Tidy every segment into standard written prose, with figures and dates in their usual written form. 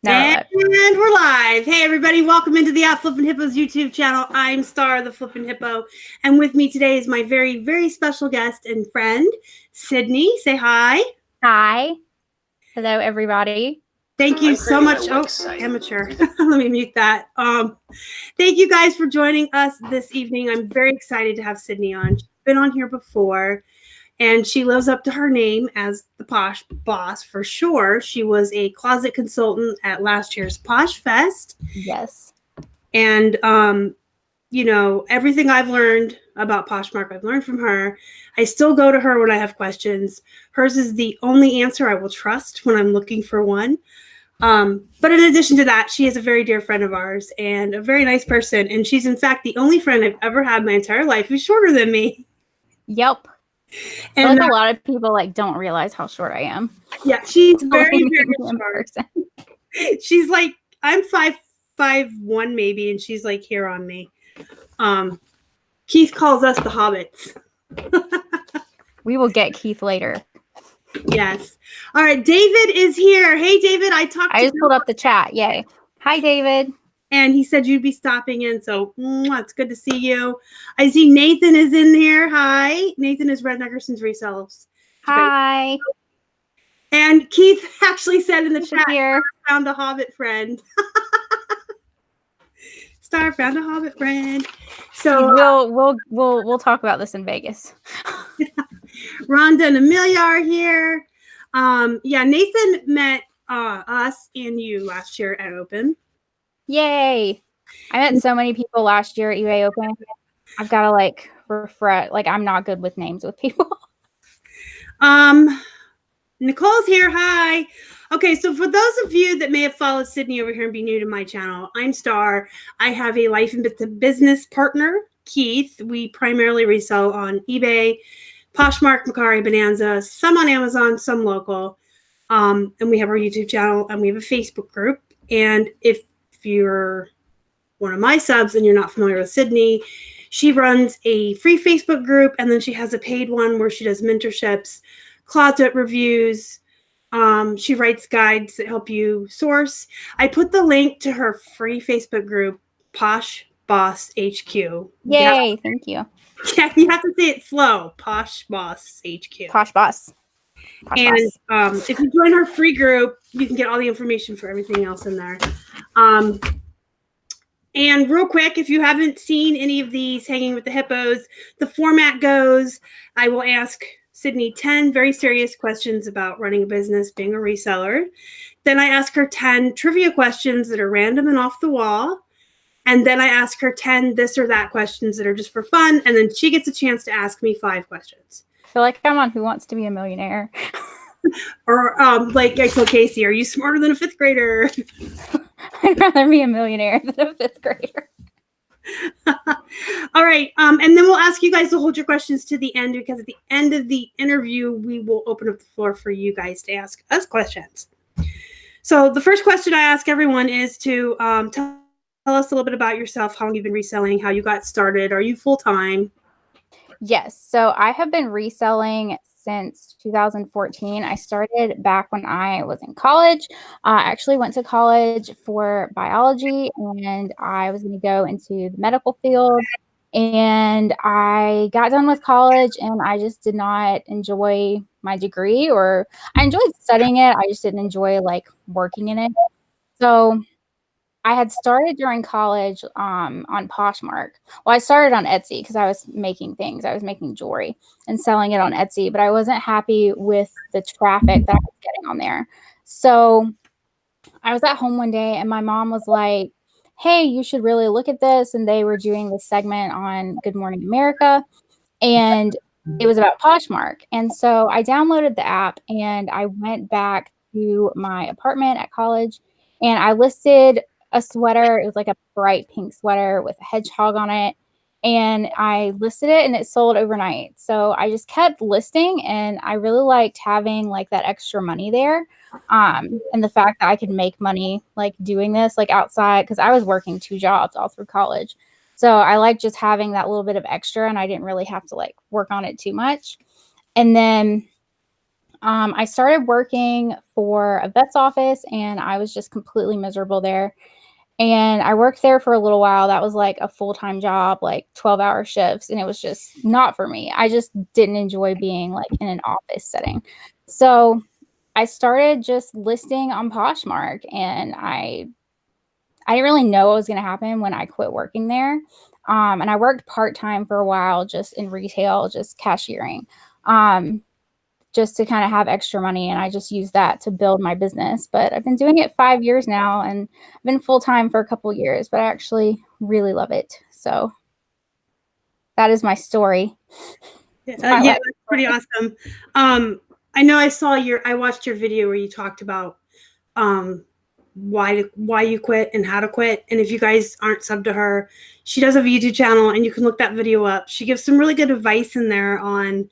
And we're live. Hey, everybody. Welcome into the Flippin Hippos YouTube channel. I'm Star, the Flippin Hippo. And with me today is my very, very special guest and friend, Sydney. Say hi. Hi. Hello, everybody. Thank you so much. Oh, amateur. Let me mute that. Thank you guys for joining us this evening. I'm very excited to have Sydney on. She's been on here before. And she lives up to her name as the Posh Boss for sure. She was a closet consultant at last year's Posh Fest. Yes. And, you know, everything I've learned about Poshmark, I've learned from her. I still go to her when I have questions. Hers is the only answer I will trust when I'm looking for one. But in addition to that, she is a very dear friend of ours and a very nice person. And she's, in fact, the only friend I've ever had my entire life who's shorter than me. Yep. And a lot of people don't realize how short I am. Yeah, she's very, very short. She's like, I'm 5'1" maybe, and she's like here on me. Keith calls us the hobbits. We will get Keith later. Yes. All right, David is here. Hey, David, I just pulled up the chat. Yay. Hi, David. And he said you'd be stopping in, so it's good to see you. I see Nathan is in here. Hi. Nathan is Red Neckerson's Resells. Hi. And Keith actually said in the chat, here. Found a hobbit friend. Star found a hobbit friend. So we'll talk about this in Vegas. Rhonda and Amelia are here. Yeah, Nathan met us and you last year at Open. Yay. I met so many people last year at eBay Open. I've got to refresh. I'm not good with names with people. Nicole's here. Hi. Okay, so for those of you that may have followed Sydney over here and be new to my channel, I'm Star. I have a life and business partner, Keith. We primarily resell on eBay, Poshmark, Mercari, Bonanza, some on Amazon, some local. And we have our YouTube channel and we have a Facebook group. And if you're one of my subs and you're not familiar with Sydney, she runs a free Facebook group and then she has a paid one where she does mentorships, closet reviews. She writes guides that help you source. I put the link to her free Facebook group, Posh Boss HQ. Yay, thank you. Yeah, you have to say it slow. Posh Boss HQ. Posh Boss. And if you join her free group, you can get all the information for everything else in there. And real quick, if you haven't seen any of these Hanging with the Hippos, the format goes, I will ask Sydney 10 very serious questions about running a business, being a reseller. Then I ask her 10 trivia questions that are random and off the wall. And then I ask her 10 this or that questions that are just for fun. And then she gets a chance to ask me 5 questions. I feel like I'm on Who Wants to Be a Millionaire? Or like I told Casey, are you smarter than a 5th grader? I'd rather be a millionaire than a 5th grader. All right. And then we'll ask you guys to hold your questions to the end because at the end of the interview, we will open up the floor for you guys to ask us questions. So the first question I ask everyone is to tell us a little bit about yourself, how long you've been reselling, how you got started. Are you full-time? Yes. So I have been reselling since 2014. I started back when I was in college. I actually went to college for biology and I was going to go into the medical field. And I got done with college and I just did not enjoy my degree, or I enjoyed studying it. I just didn't enjoy working in it. So I had started during college on Poshmark. Well, I started on Etsy because I was making things. I was making jewelry and selling it on Etsy, but I wasn't happy with the traffic that I was getting on there. So I was at home one day and my mom was like, hey, you should really look at this. And they were doing this segment on Good Morning America. And it was about Poshmark. And so I downloaded the app and I went back to my apartment at college and I listed a sweater. It was like a bright pink sweater with a hedgehog on it. And I listed it and it sold overnight. So I just kept listing and I really liked having that extra money there. And the fact that I could make money doing this outside, because I was working 2 jobs all through college. So I like just having that little bit of extra and I didn't really have to work on it too much. And then I started working for a vet's office, and I was just completely miserable there. And I worked there for a little while. That was like a full-time job, like 12-hour shifts, and it was just not for me. I just didn't enjoy being like in an office setting. So I started just listing on Poshmark, and I didn't really know what was going to happen when I quit working there. And I worked part-time for a while, just in retail, just cashiering, just to kind of have extra money. And I just used that to build my business. But I've been doing it 5 years now, and I've been full-time for a couple of years, but I actually really love it. So that is my story. Yeah, that's pretty awesome. I know I watched your video where you talked about why you quit and how to quit. And if you guys aren't subbed to her, she does have a YouTube channel, and you can look that video up. She gives some really good advice in there on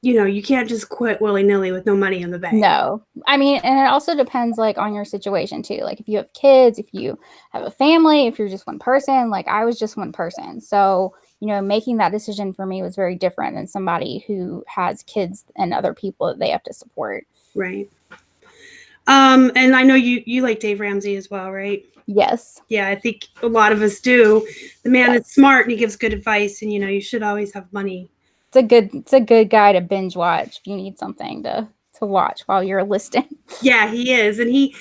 you can't just quit willy-nilly with no money in the bank. No, I mean, and it also depends like on your situation too. Like if you have kids, if you have a family, if you're just one person, like I was just one person. So, making that decision for me was very different than somebody who has kids and other people that they have to support. Right. And I know you like Dave Ramsey as well, right? Yes. Yeah, I think a lot of us do. The man is smart, and he gives good advice, and you should always have money. It's a good guy to binge watch if you need something to watch while you're listing. Yeah, he is. And he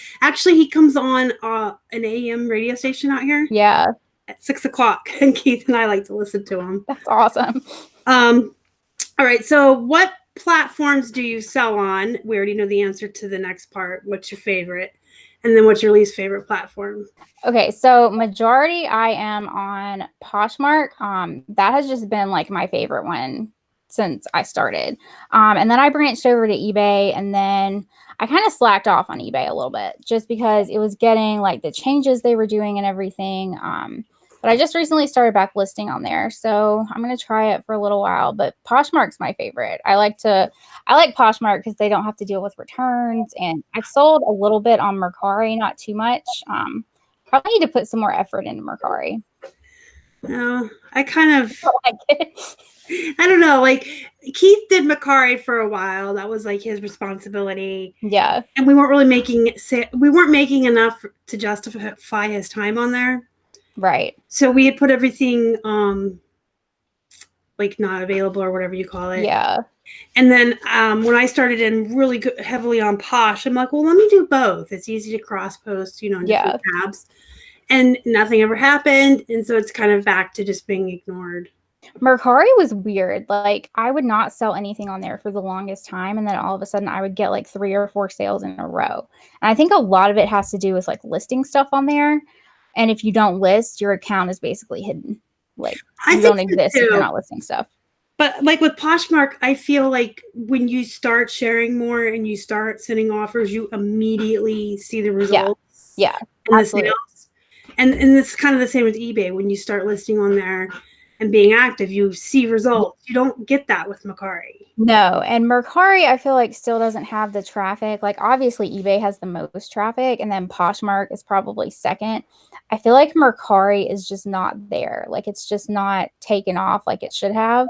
comes on an AM radio station out here. Yeah. At 6:00, and Keith and I like to listen to him. That's awesome. All right. So what platforms do you sell on? We already know the answer to the next part. What's your favorite? And then what's your least favorite platform? Okay, so majority I am on Poshmark. That has just been like my favorite one since I started. And then I branched over to eBay, and then I kind of slacked off on eBay a little bit just because it was getting like the changes they were doing and everything. But I just recently started back listing on there, so I'm gonna try it for a little while. But Poshmark's my favorite. I like Poshmark because they don't have to deal with returns, and I've sold a little bit on Mercari, not too much. Probably need to put some more effort into Mercari. No, I kind of like it. I don't know. Like Keith did Mercari for a while. That was like his responsibility. Yeah. And we weren't making enough to justify his time on there. Right. So we had put everything like not available or whatever you call it. Yeah. And then when I started in really heavily on Posh, I'm like, well, let me do both. It's easy to cross post, in different tabs. And nothing ever happened. And so it's kind of back to just being ignored. Mercari was weird. Like I would not sell anything on there for the longest time. And then all of a sudden I would get like 3 or 4 sales in a row. And I think a lot of it has to do with like listing stuff on there. And if you don't list, your account is basically hidden. Like you don't exist if you're not listing stuff. But like with Poshmark, I feel like when you start sharing more and you start sending offers, you immediately see the results. Yeah. And the sales. And it's kind of the same with eBay. When you start listing on there and being active, you see results. You don't get that with Mercari. No, and Mercari I feel like still doesn't have the traffic. Like obviously eBay has the most traffic, and then Poshmark is probably second. I feel like Mercari is just not there. Like it's just not taken off like it should have.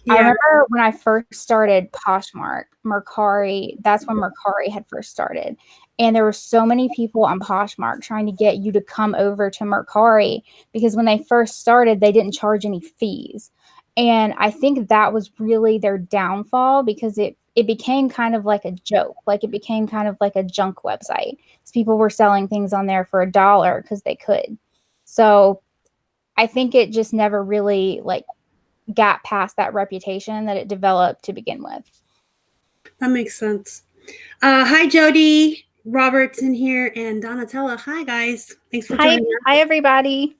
Yeah. I remember when I first started Poshmark, Mercari, that's when Mercari had first started. And there were so many people on Poshmark trying to get you to come over to Mercari because when they first started, they didn't charge any fees. And I think that was really their downfall because it became kind of like a joke. Like it became kind of like a junk website. People were selling things on there for $1 because they could. So I think it just never really like got past that reputation that it developed to begin with. That makes sense. Hi, Jody. Robert's in here, and Donatella. Hi, guys. Thanks for joining us. Hi, everybody.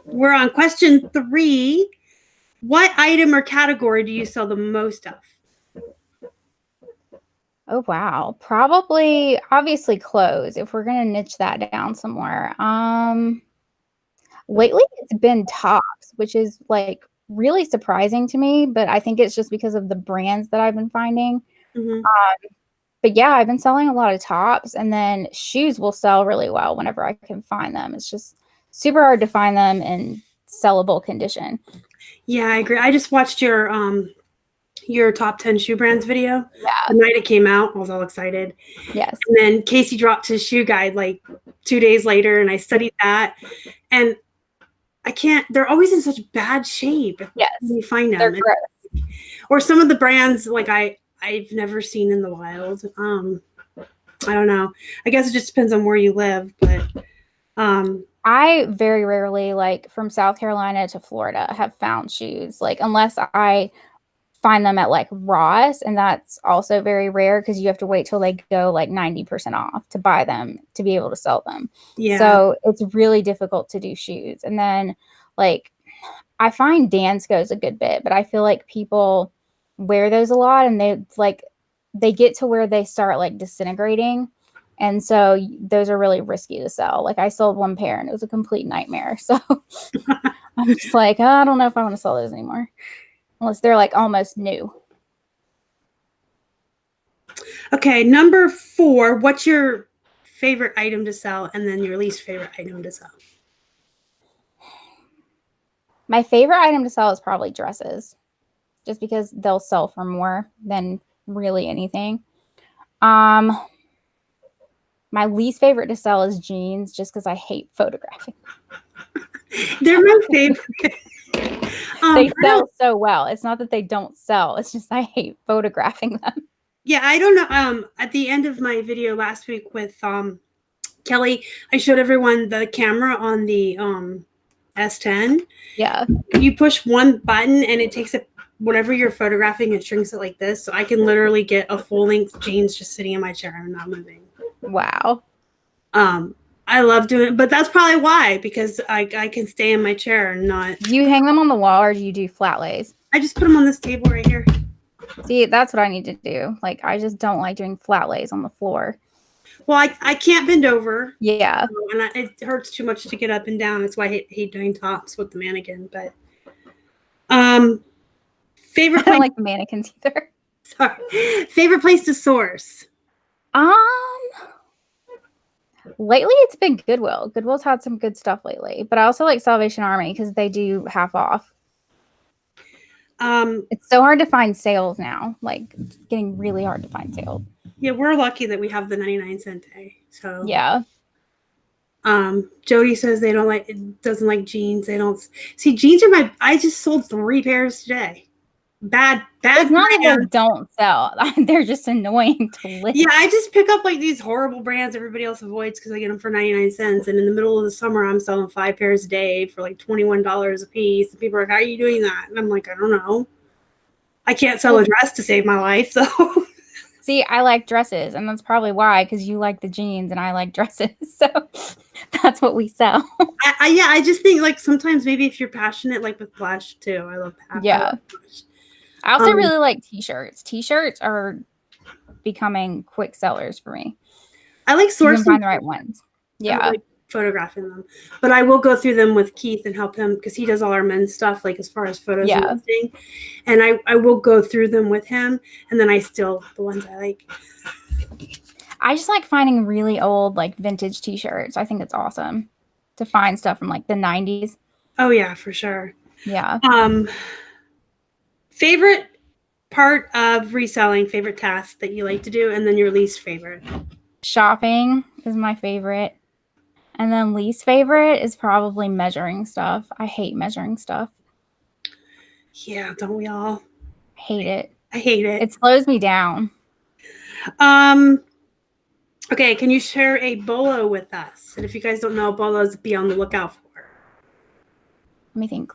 We're on question 3. What item or category do you sell the most of? Oh, wow. Probably, obviously, clothes, if we're going to niche that down somewhere. Lately, it's been tops, which is, like, really surprising to me, but I think it's just because of the brands that I've been finding. Mm-hmm. But yeah, I've been selling a lot of tops, and then shoes will sell really well whenever I can find them. It's just super hard to find them in sellable condition. Yeah, I agree. I just watched your your top 10 shoe brands video. Yeah. The night it came out, I was all excited. Yes. And then Casey dropped his shoe guide like 2 days later, and I studied that. And I can't, they're always in such bad shape. Yes. You find them. They're gross. Or some of the brands like I've never seen in the wild. I don't know. I guess it just depends on where you live, but I very rarely, like from South Carolina to Florida, have found shoes, like unless I find them at like Ross, and that's also very rare because you have to wait till they go like 90% off to buy them to be able to sell them. yeah. So it's really difficult to do shoes. And then like I find Dansko's a good bit, but I feel like people wear those a lot and they get to where they start like disintegrating. And so those are really risky to sell. Like I sold one pair and it was a complete nightmare. So I'm just like, oh, I don't know if I want to sell those anymore. Unless they're like almost new. Okay, number 4, what's your favorite item to sell and then your least favorite item to sell? My favorite item to sell is probably dresses. Just because they'll sell for more than really anything. My least favorite to sell is jeans, just because I hate photographing. They're my favorite. They sell so well. It's not that they don't sell. It's just I hate photographing them. Yeah, I don't know. At the end of my video last week with Kelly, I showed everyone the camera on the S10. Yeah. You push one button and it takes it whatever you're photographing and shrinks it like this. So I can literally get a full-length jeans just sitting in my chair and not moving. Wow. I love doing it, but that's probably why, because I can stay in my chair and not. Do you hang them on the wall or do you do flat lays? I just put them on this table right here. See, that's what I need to do. Like, I just don't like doing flat lays on the floor. Well, I can't bend over. Yeah. And it hurts too much to get up and down. That's why I hate doing tops with the mannequin. But favorite place. I don't like the mannequins either. Sorry. Favorite place to source. Lately it's been Goodwill. Goodwill's had some good stuff lately, but I also like Salvation Army because they do half off. It's so hard to find sales now. Like, it's getting really hard to find sales. Yeah, we're lucky that we have the 99-cent day. So yeah. Jody says doesn't like jeans. They don't see jeans are I just sold 3 pairs today. Bad. It's not that they don't sell. They're just annoying to live. Yeah, I just pick up like these horrible brands everybody else avoids because I get them for 99 cents. And in the middle of the summer, I'm selling 5 pairs a day for like $21 a piece. And people are like, how are you doing that? And I'm like, I don't know. I can't sell a dress to save my life, though. See, I like dresses, and that's probably why, because you like the jeans and I like dresses. So that's what we sell. I just think like sometimes maybe if you're passionate, like with Flash too. I love that. Yeah. I also really like t-shirts. T-shirts are becoming quick sellers for me. I like sourcing. You can find the right ones. Yeah. I like photographing them. But I will go through them with Keith and help him because he does all our men's stuff, like as far as photos and everything. And I will go through them with him, and then I steal the ones I like. I just like finding really old, like vintage t-shirts. I think it's awesome to find stuff from like the 90s. Oh yeah, for sure. Yeah. Favorite part of reselling, favorite task that you like to do, and then your least favorite. Shopping is my favorite. And then least favorite is probably measuring stuff. I hate measuring stuff. Yeah, don't we all? Hate it. I hate it. It slows me down. Okay, can you share a bolo with us? And if you guys don't know, bolos, be on the lookout for. Let me think.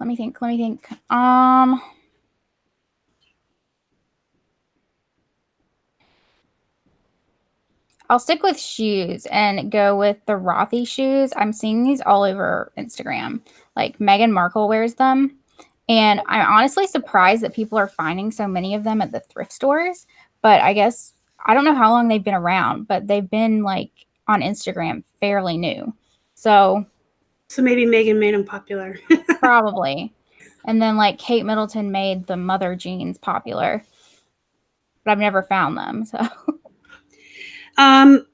I'll stick with shoes and go with the Rothy shoes. I'm seeing these all over Instagram. Like Meghan Markle wears them. And I'm honestly surprised that people are finding so many of them at the thrift stores. But I guess, I don't know how long they've been around, but they've been like on Instagram fairly new. So maybe Meghan made them popular. Probably. And then like Kate Middleton made the mother jeans popular. But I've never found them. So and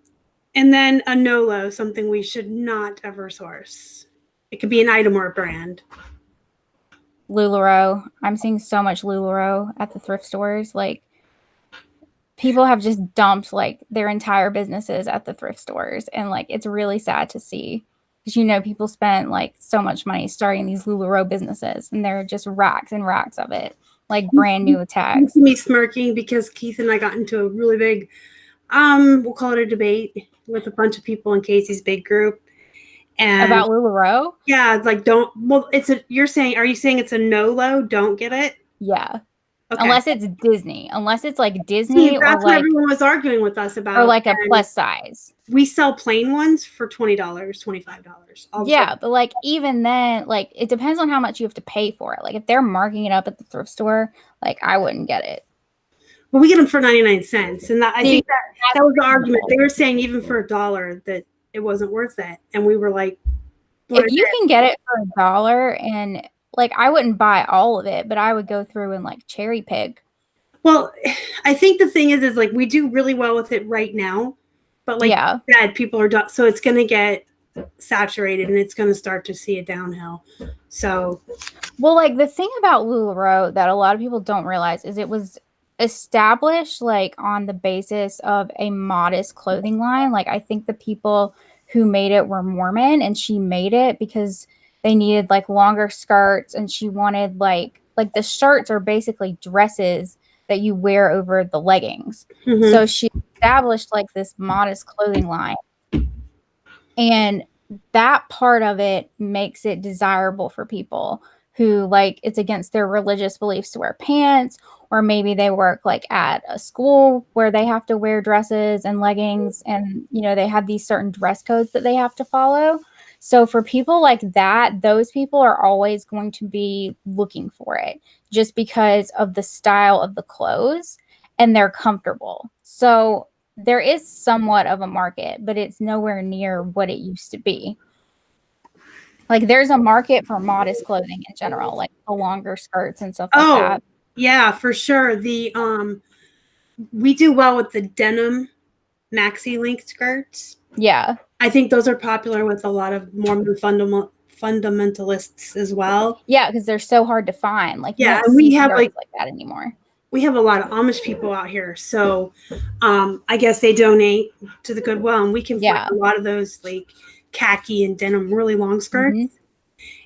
then a Nolo, something we should not ever source. It could be an item or a brand. LuLaRoe. I'm seeing so much LuLaRoe at the thrift stores. Like, people have just dumped like their entire businesses at the thrift stores, and like it's really sad to see, because people spent like so much money starting these LuLaRoe businesses, and they're just racks and racks of it, like brand new tags. Me smirking because Keith and I got into a really big, we'll call it a debate with a bunch of people in Casey's big group. And about LuLaRoe? Yeah, like are you saying it's a Nolo? Don't get it? Yeah. Okay. Unless it's Disney. Unless it's like Disney. See, that's what everyone was arguing with us about. Or like a plus size. We sell plain ones for $20, $25. Yeah, but like even then, like it depends on how much you have to pay for it. Like if they're marking it up at the thrift store, like I wouldn't get it. Well, we get them for 99 cents. And I think that was the argument. They were saying even for $1 that it wasn't worth it. And we were like, if you can get it for $1, and like I wouldn't buy all of it, but I would go through and like cherry pick. Well, I think the thing is like we do really well with it right now, but like you said, people are done, so it's going to get saturated and it's going to start to see a downhill. So, well, like the thing about LuLaRoe that a lot of people don't realize is it was established like on the basis of a modest clothing line. Like I think the people who made it were Mormon, and she made it because they needed like longer skirts, and she wanted like the shirts are basically dresses that you wear over the leggings. Mm-hmm. So she established like this modest clothing line, and that part of it makes it desirable for people who like it's against their religious beliefs to wear pants, or maybe they work like at a school where they have to wear dresses and leggings, and they have these certain dress codes that they have to follow. So for people like that, those people are always going to be looking for it just because of the style of the clothes, and they're comfortable. So there is somewhat of a market, but it's nowhere near what it used to be. Like there's a market for modest clothing in general, like the longer skirts and stuff like that. Yeah, for sure. The we do well with the denim maxi length skirts. Yeah. I think those are popular with a lot of Mormon fundamentalists as well. Yeah, because they're so hard to find. Like we have like that anymore. We have a lot of Amish people out here, so I guess they donate to the Goodwill, and we can find a lot of those like khaki and denim really long skirts. Mm-hmm.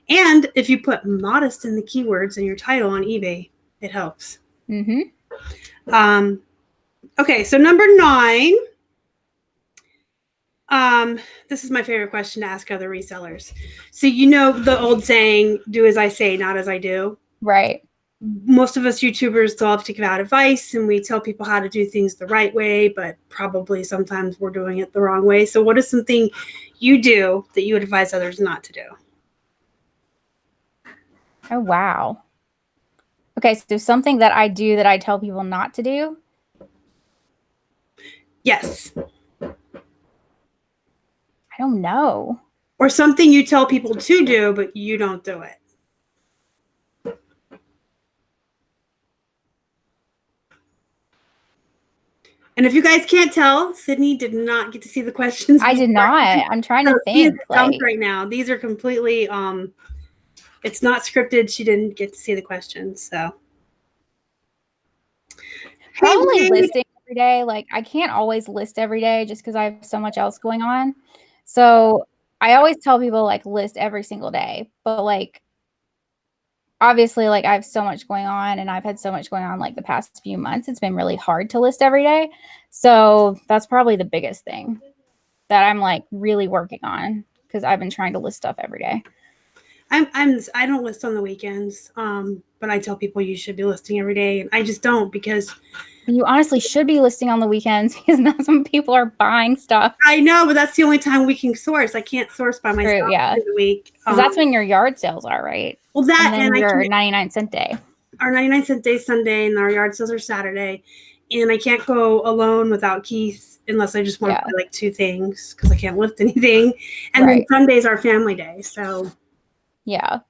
And if you put modest in the keywords in your title on eBay, it helps. Mm-hmm. Okay, so number 9. This is my favorite question to ask other resellers. So the old saying, do as I say, not as I do. Right. Most of us YouTubers love to give out advice, and we tell people how to do things the right way, but probably sometimes we're doing it the wrong way. So what is something you do that you would advise others not to do? Oh, wow. Okay, so something that I do that I tell people not to do? Yes. I don't know. Or something you tell people to do, but you don't do it. And if you guys can't tell, Sydney did not get to see the questions. I did not. I'm trying to think. Right now, these are completely. It's not scripted. She didn't get to see the questions, so. Probably listing every day. Like I can't always list every day just because I have so much else going on. So I always tell people like list every single day, but like. Obviously, like I have so much going on, and I've had so much going on like the past few months. It's been really hard to list every day. So that's probably the biggest thing that I'm like really working on, because I've been trying to list stuff every day. I don't list on the weekends, but I tell people you should be listing every day, and I just don't, because you honestly should be listing on the weekends, because that's when people are buying stuff. I know, but that's the only time we can source. I can't source by myself through the week. Because that's when your yard sales are, right? Well, that and your 99-cent day. Our 99-cent day is Sunday, and our yard sales are Saturday. And I can't go alone without Keith unless I just want to buy like 2 things, because I can't lift anything. And then Sunday's our family day, so yeah.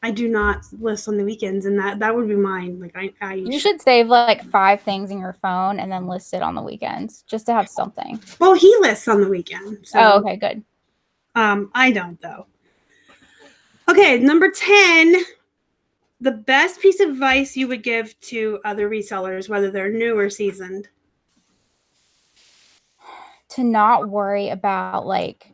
I do not list on the weekends, and that would be mine. Like you should save like 5 things in your phone and then list it on the weekends just to have something. Well, he lists on the weekend. So, oh, okay, good. I don't though. Okay, number 10, the best piece of advice you would give to other resellers, whether they're new or seasoned. To not worry about like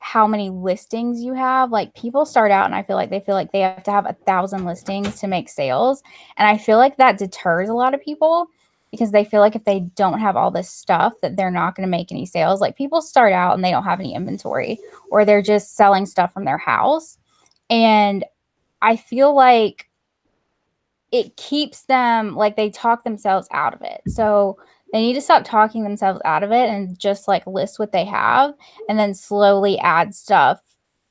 how many listings you have. Like people start out and I feel like they have to have 1,000 listings to make sales. And I feel like that deters a lot of people because they feel like if they don't have all this stuff that they're not going to make any sales. Like people start out and they don't have any inventory or they're just selling stuff from their house. And I feel like it keeps them like they talk themselves out of it. So they need to stop talking themselves out of it and just like list what they have and then slowly add stuff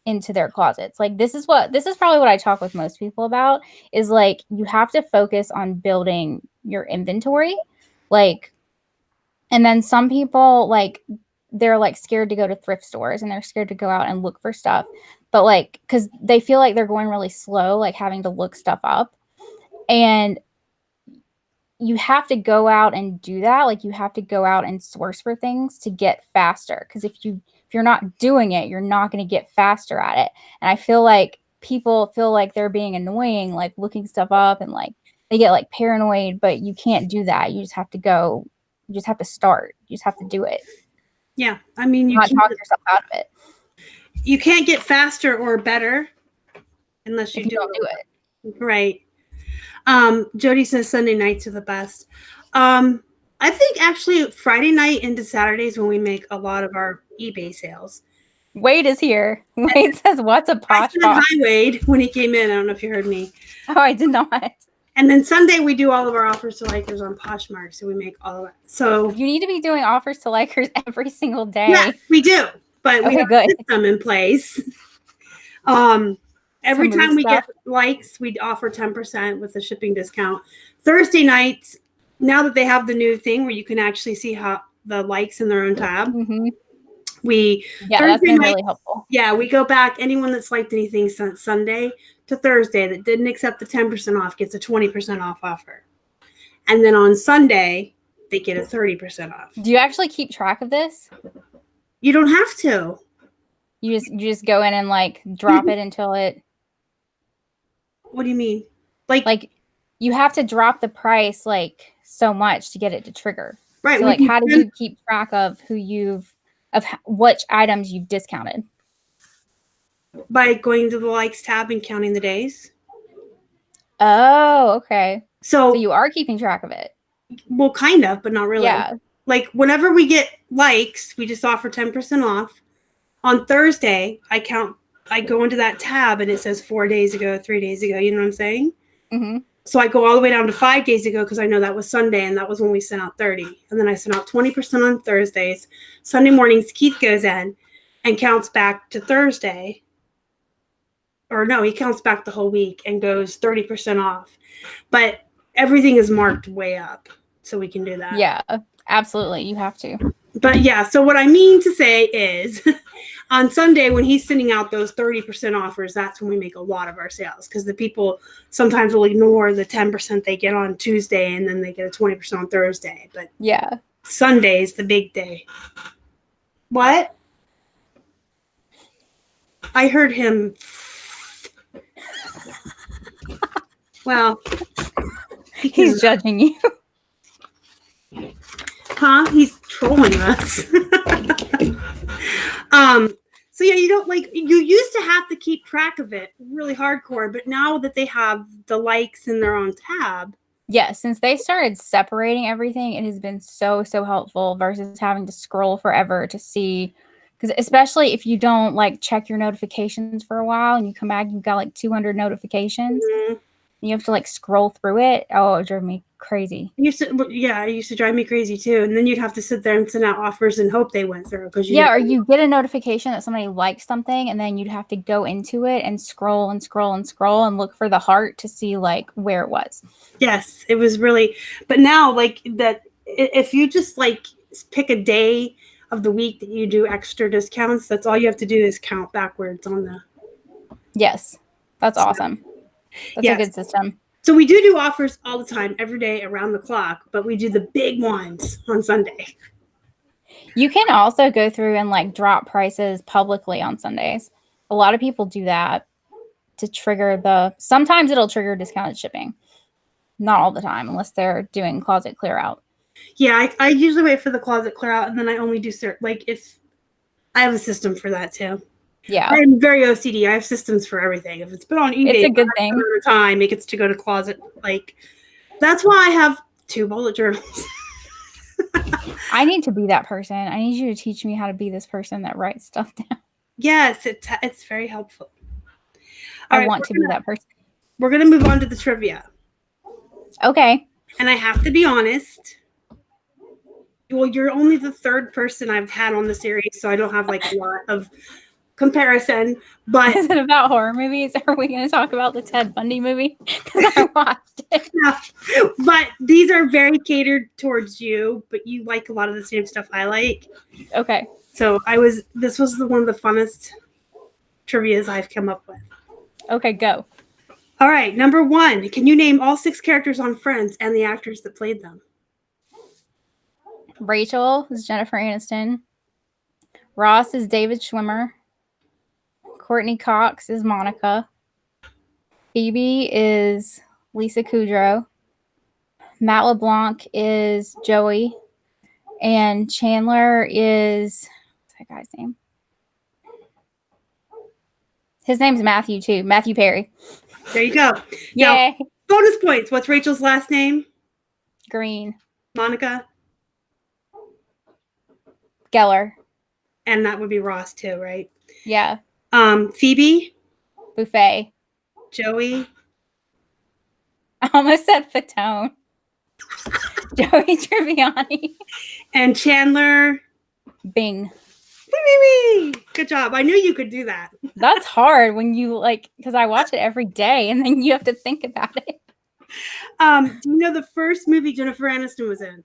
into their closets. Like this is probably what I talk with most people about is like you have to focus on building your inventory. Like and then some people like they're like scared to go to thrift stores and they're scared to go out and look for stuff. But like cuz they feel like they're going really slow like having to look stuff up. And you have to go out and do that. Like you have to go out and source for things to get faster. Because if you're not doing it, you're not going to get faster at it. And I feel like people feel like they're being annoying, like looking stuff up and like they get like paranoid, but you can't do that. You just have to go. You just have to start. You just have to do it. Yeah, I mean, you can't talk yourself out of it. You can't get faster or better unless you don't do it. Right. Jody says Sunday nights are the best. I think actually Friday night into Saturdays when we make a lot of our eBay sales. Wade is here. Wade says, "What's a posh box?" Hi, Wade. When he came in, I don't know if you heard me. Oh, I did not. And then Sunday we do all of our offers to likers on Poshmark, so we make all of it. So you need to be doing offers to likers every single day. Yeah, we do, but we have good. System in place. Every time we get likes, we offer 10% with a shipping discount. Thursday nights, now that they have the new thing where you can actually see how the likes in their own tab, that's been really helpful. Yeah, we go back. Anyone that's liked anything since Sunday to Thursday that didn't accept the 10% off gets a 20% off offer. And then on Sunday, they get a 30% off. Do you actually keep track of this? You don't have to. You just go in and like drop it until it. What do you mean? Like you have to drop the price like so much to get it to trigger. Right. So like how do you keep track of which items you've discounted? By going to the likes tab and counting the days. Oh, okay. So you are keeping track of it. Well, kind of, but not really. Yeah. Like whenever we get likes, we just offer 10% off. On Thursday, I go into that tab and it says 4 days ago, 3 days ago. You know what I'm saying? Mm-hmm. So I go all the way down to 5 days ago because I know that was Sunday and that was when we sent out 30. And then I sent out 20% on Thursdays. Sunday mornings, Keith goes in and counts back to Thursday. Or no, he counts back the whole week and goes 30% off. But everything is marked way up, so we can do that. Yeah, absolutely. You have to. But yeah, so what I mean to say is on Sunday when he's sending out those 30% offers, that's when we make a lot of our sales because the people sometimes will ignore the 10% they get on Tuesday and then they get a 20% on Thursday. But yeah, Sunday is the big day. What? I heard him. Well, he's judging you. Huh? He's trolling us. So yeah, you used to have to keep track of it really hardcore, but now that they have the likes in their own tab. Yeah, since they started separating everything, it has been so helpful versus having to scroll forever to see. Because especially if you don't like check your notifications for a while and you come back, you've got like 200 notifications. Mm-hmm. You have to like scroll through it. Oh, it drove me crazy. It used to drive me crazy too. And then you'd have to sit there and send out offers and hope they went through. Or you get a notification that somebody likes something and then you'd have to go into it and scroll and look for the heart to see like where it was. Yes, it was really. But now like that, if you just like pick a day of the week that you do extra discounts, that's all you have to do is count backwards on the. Yes, that's awesome. That's a good system. So we do offers all the time, every day, around the clock, but we do the big ones on Sunday. You can also go through and like drop prices publicly on Sundays. A lot of people do that. to trigger sometimes it'll trigger discounted shipping. Not all the time, unless they're doing closet clear out. Yeah, I usually wait for the closet clear out, and then I only do if I have a system for that too. Yeah. I'm very OCD. I have systems for everything. If it's been on eBay, it's a good thing. Time it gets to go to closet. Like, that's why I have 2 bullet journals. I need to be that person. I need you to teach me how to be this person that writes stuff down. Yes, it's very helpful. I want to be that person. We're going to move on to the trivia. Okay. And I have to be honest. Well, you're only the 3rd person I've had on the series, so I don't have like a lot of comparison. But is it about horror movies? Are we going to talk about the Ted Bundy movie? Because I watched it. No, but these are very catered towards you, but you like a lot of the same stuff I like. Okay. So this was one of the funnest trivias I've come up with. Okay, go. All right, number 1. Can you name all 6 characters on Friends and the actors that played them? Rachel is Jennifer Aniston. Ross is David Schwimmer. Courtney Cox is Monica. Phoebe is Lisa Kudrow. Matt LeBlanc is Joey. And Chandler is, what's that guy's name? His name's Matthew, too. Matthew Perry. There you go. Yay. Now, bonus points. What's Rachel's last name? Green. Monica? Geller. And that would be Ross, too, right? Yeah. Phoebe? Buffet. Joey? I almost said Fatone. Joey Tribbiani. And Chandler? Bing. Good job. I knew you could do that. That's hard when you because I watch it every day and then you have to think about it. Do you know the first movie Jennifer Aniston was in?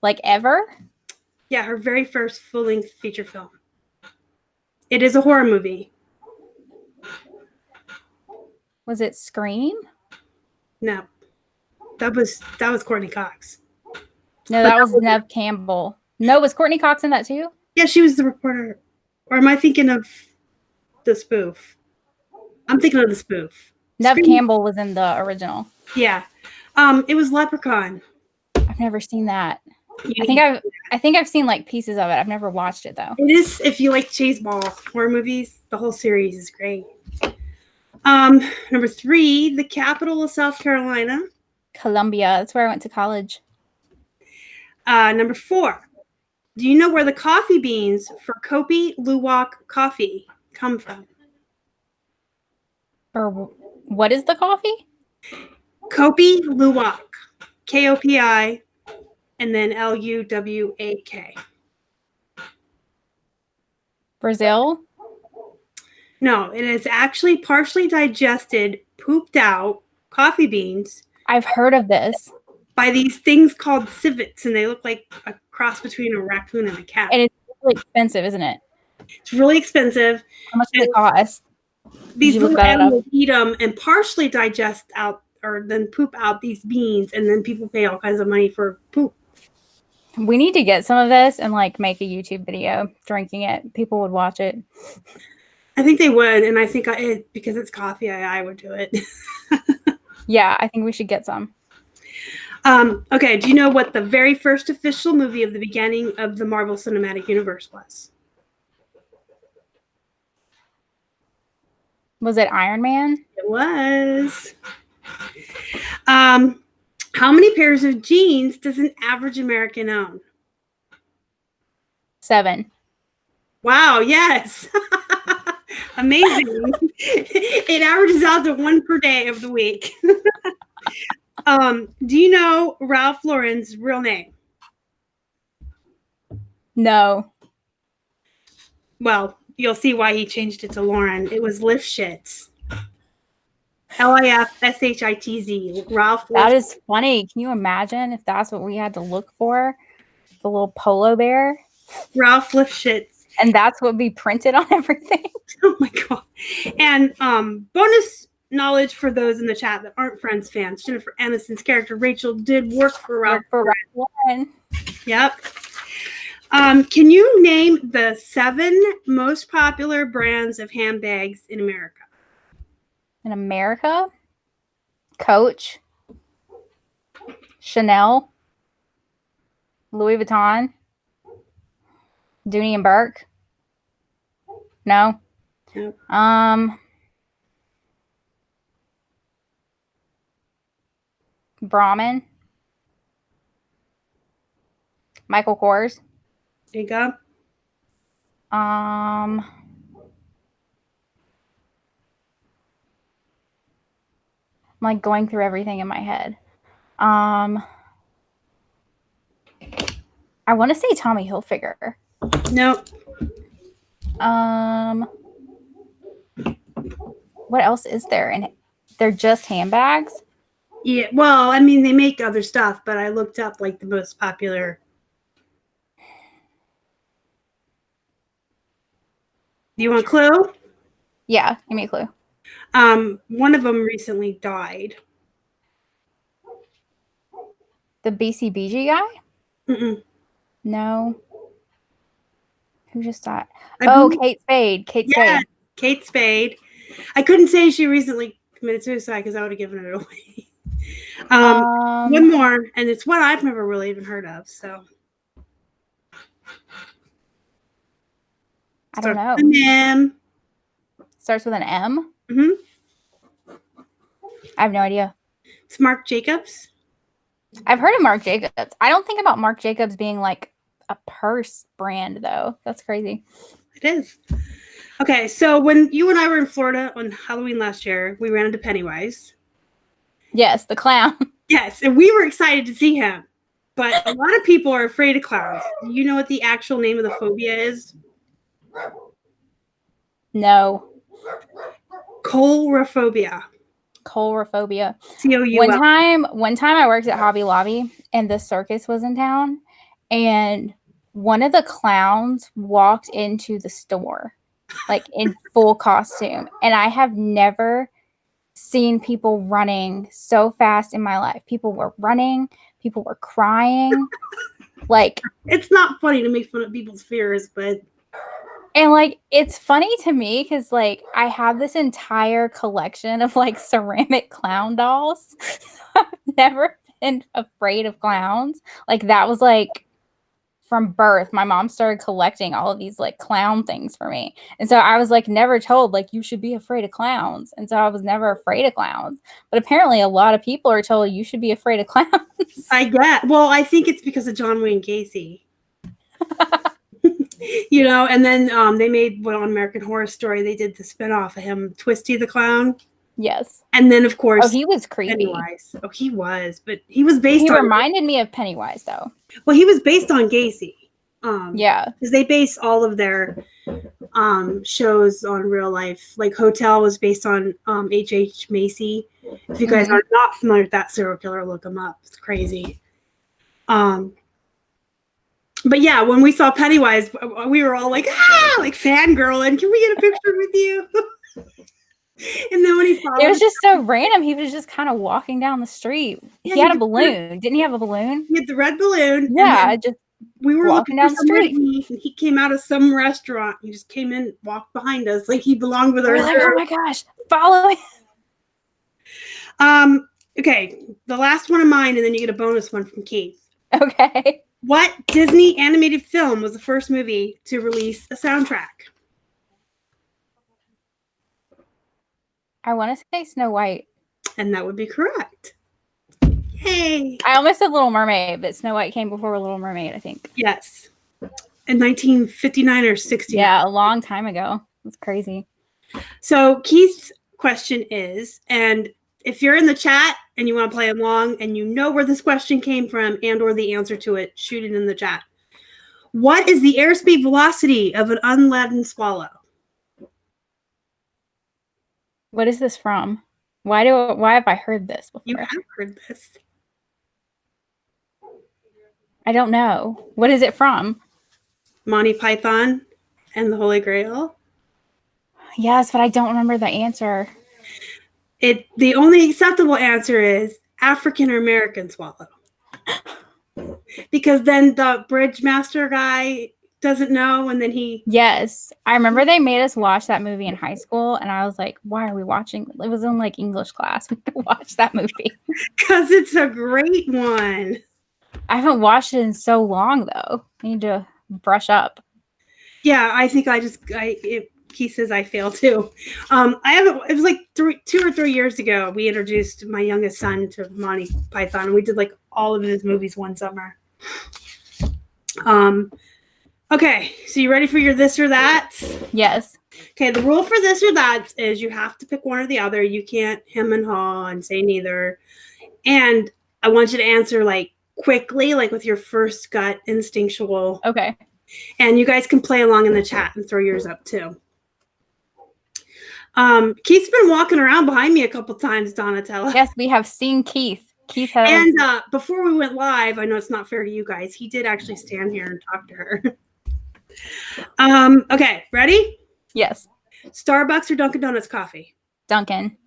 Like ever? Yeah, her very first full-length feature film. It is a horror movie. Was it Scream? No. That was Courtney Cox. No, that was Neve Campbell. No, was Courtney Cox in that too? Yeah, she was the reporter. Or am I thinking of the spoof? I'm thinking of the spoof. Neve Campbell was in the original. Yeah. It was Leprechaun. I've never seen that. I think I've seen pieces of it. I've never watched it though. It is, if you like Chaseball horror movies, the whole series is great. Number 3, the capital of South Carolina. Columbia. That's where I went to college. Number 4, do you know where the coffee beans for Kopi Luwak coffee come from? Or what is the coffee? Kopi Luwak. Kopi and then Luwak. Brazil? No, it is actually partially digested, pooped out coffee beans. I've heard of this. By these things called civets, and they look like a cross between a raccoon and a cat. And it's really expensive, isn't it? It's really expensive. How much does it cost? These little animals eat them and partially digest out or then poop out these beans, and then people pay all kinds of money for poop. We need to get some of this and make a YouTube video drinking it. People would watch it. I think they would, and I think because it's coffee, I would do it. Yeah, I think we should get some. Okay, do you know what the very first official movie of the beginning of the Marvel Cinematic Universe was? Was it Iron Man? It was. How many pairs of jeans does an average American own? 7. Wow, yes. Amazing. It averages out to 1 per day of the week. Do you know Ralph Lauren's real name? No. Well, you'll see why he changed it to Lauren. It was Lifshitz. Lifshitz. Ralph. That is funny. Can you imagine if that's what we had to look for? The little polo bear. Ralph Lifshitz. And that's what would be printed on everything. Oh my god. And bonus knowledge for those in the chat that aren't Friends fans. Jennifer Aniston's character Rachel did work for Ralph. Lauren. Yep. Can you name the 7 most popular brands of handbags in America? In America, Coach, Chanel, Louis Vuitton, Dooney and Burke. No. Nope. Brahmin, Michael Kors. There you go. I'm like going through everything in my head. I want to say Tommy Hilfiger. Nope. What else is there? And they're just handbags? Yeah, well, I mean, they make other stuff, but I looked up like the most popular. Do you want a clue? Yeah, give me a clue. One of them recently died. The BCBG guy? Mm-mm. No. Who just died? believe- Kate Spade. Kate Yeah, Spade. Kate Spade. I couldn't say she recently committed suicide because I would have given it away. One more, and it's one I've never really even heard of. So I don't know. M. Starts with an M? Mm-hmm. I have no idea. It's Marc Jacobs. I've heard of Marc Jacobs. I don't think about Marc Jacobs being like a purse brand, though. That's crazy. It is. Okay, so when you and I were in Florida on Halloween last year, we ran into Pennywise. Yes, the clown. Yes, and we were excited to see him. But a lot of people are afraid of clowns. Do you know what the actual name of the phobia is? No. Coulrophobia. Coulrophobia. C-O-U-L. One time I worked at Hobby Lobby and the circus was in town, and one of the clowns walked into the store like in full costume, and I have never seen people running so fast in my life. People were running, people were crying. Like, it's not funny to make fun of people's fears, but and like it's funny to me because like I have this entire collection of like ceramic clown dolls. I've never been afraid of clowns. Like that was like from birth. My mom started collecting all of these like clown things for me. And so I was like never told like you should be afraid of clowns. And so I was never afraid of clowns. But apparently a lot of people are told you should be afraid of clowns. Well, I think it's because of John Wayne Gacy. You know, and then they made on American Horror Story, they did the spinoff of him, Twisty the Clown. Yes. And then, of course, he was creepy. Pennywise. Oh, he was, but he was based on... He reminded me of Pennywise, though. Well, he was based on Gacy. Yeah. Because they base all of their shows on real life. Like Hotel was based on H.H. Macy. If you guys are not familiar with that serial killer, look him up. It's crazy. But yeah, when we saw Pennywise, we were all like, like fangirling. Can we get a picture with you? And then when he followed, it was just so random. He was just kind of walking down the street. Yeah, he had a balloon. Didn't he have a balloon? He had the red balloon. Yeah, just we were walking down the street. And he came out of some restaurant. He just came in, walked behind us like he belonged with us. Like, oh my gosh, follow him. Okay, the last one of mine, and then you get a bonus one from Keith. Okay. What Disney animated film was the first movie to release a soundtrack? I want to say Snow White. And that would be correct. Yay! I almost said Little Mermaid, but Snow White came before Little Mermaid, I think. Yes. In 1959 or 69. Yeah, a long time ago. It's crazy. So Keith's question is, and if you're in the chat and you want to play along and you know where this question came from and or the answer to it, shoot it in the chat. What is the airspeed velocity of an unladen swallow? What is this from? Why have I heard this before? You have heard this. I don't know. What is it from? Monty Python and the Holy Grail. Yes, but I don't remember the answer. The only acceptable answer is African or American swallow. because then the bridge master guy doesn't know, and then he. Yes, I remember they made us watch that movie in high school, and I was like, "Why are we watching?" It was in like English class. We had to watch that movie Because it's a great one. I haven't watched it in so long, though. I need to brush up. Yeah, I think he says I fail too. I haven't. It was like 2 or 3 years ago. We introduced my youngest son to Monty Python, and we did like all of his movies one summer. Okay, so you ready for your this or that? Yes. Okay, the rule for this or that is you have to pick one or the other. You can't hem and haw and say neither. And I want you to answer like quickly, like with your first gut instinctual. Okay. And you guys can play along in the chat and throw yours up too. Keith's been walking around behind me a couple times, Donatella. Yes, we have seen Keith. Keith has. And before we went live, I know it's not fair to you guys. He did actually stand here and talk to her. Okay, ready? Yes. Starbucks or Dunkin' Donuts coffee? Dunkin'.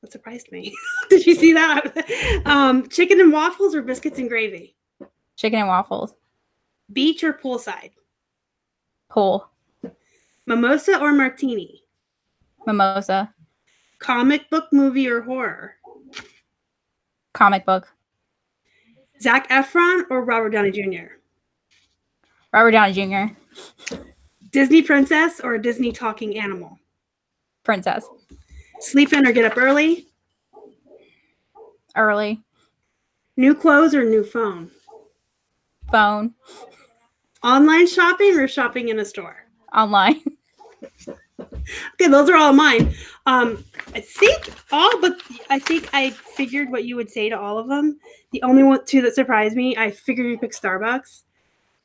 That surprised me. Did you see that? Chicken and waffles or biscuits and gravy? Chicken and waffles. Beach or poolside? Pool. Mimosa or martini? Mimosa. Comic book, movie, or horror? Comic book. Zac Efron or Robert Downey Jr.? Robert Downey Jr. Disney princess or a Disney talking animal? Princess. Sleep in or get up early? Early. New clothes or new phone? Phone. Online shopping or shopping in a store? Online. Okay, those are all mine. I think I figured what you would say to all of them. The only two that surprised me, I figured you'd pick Starbucks.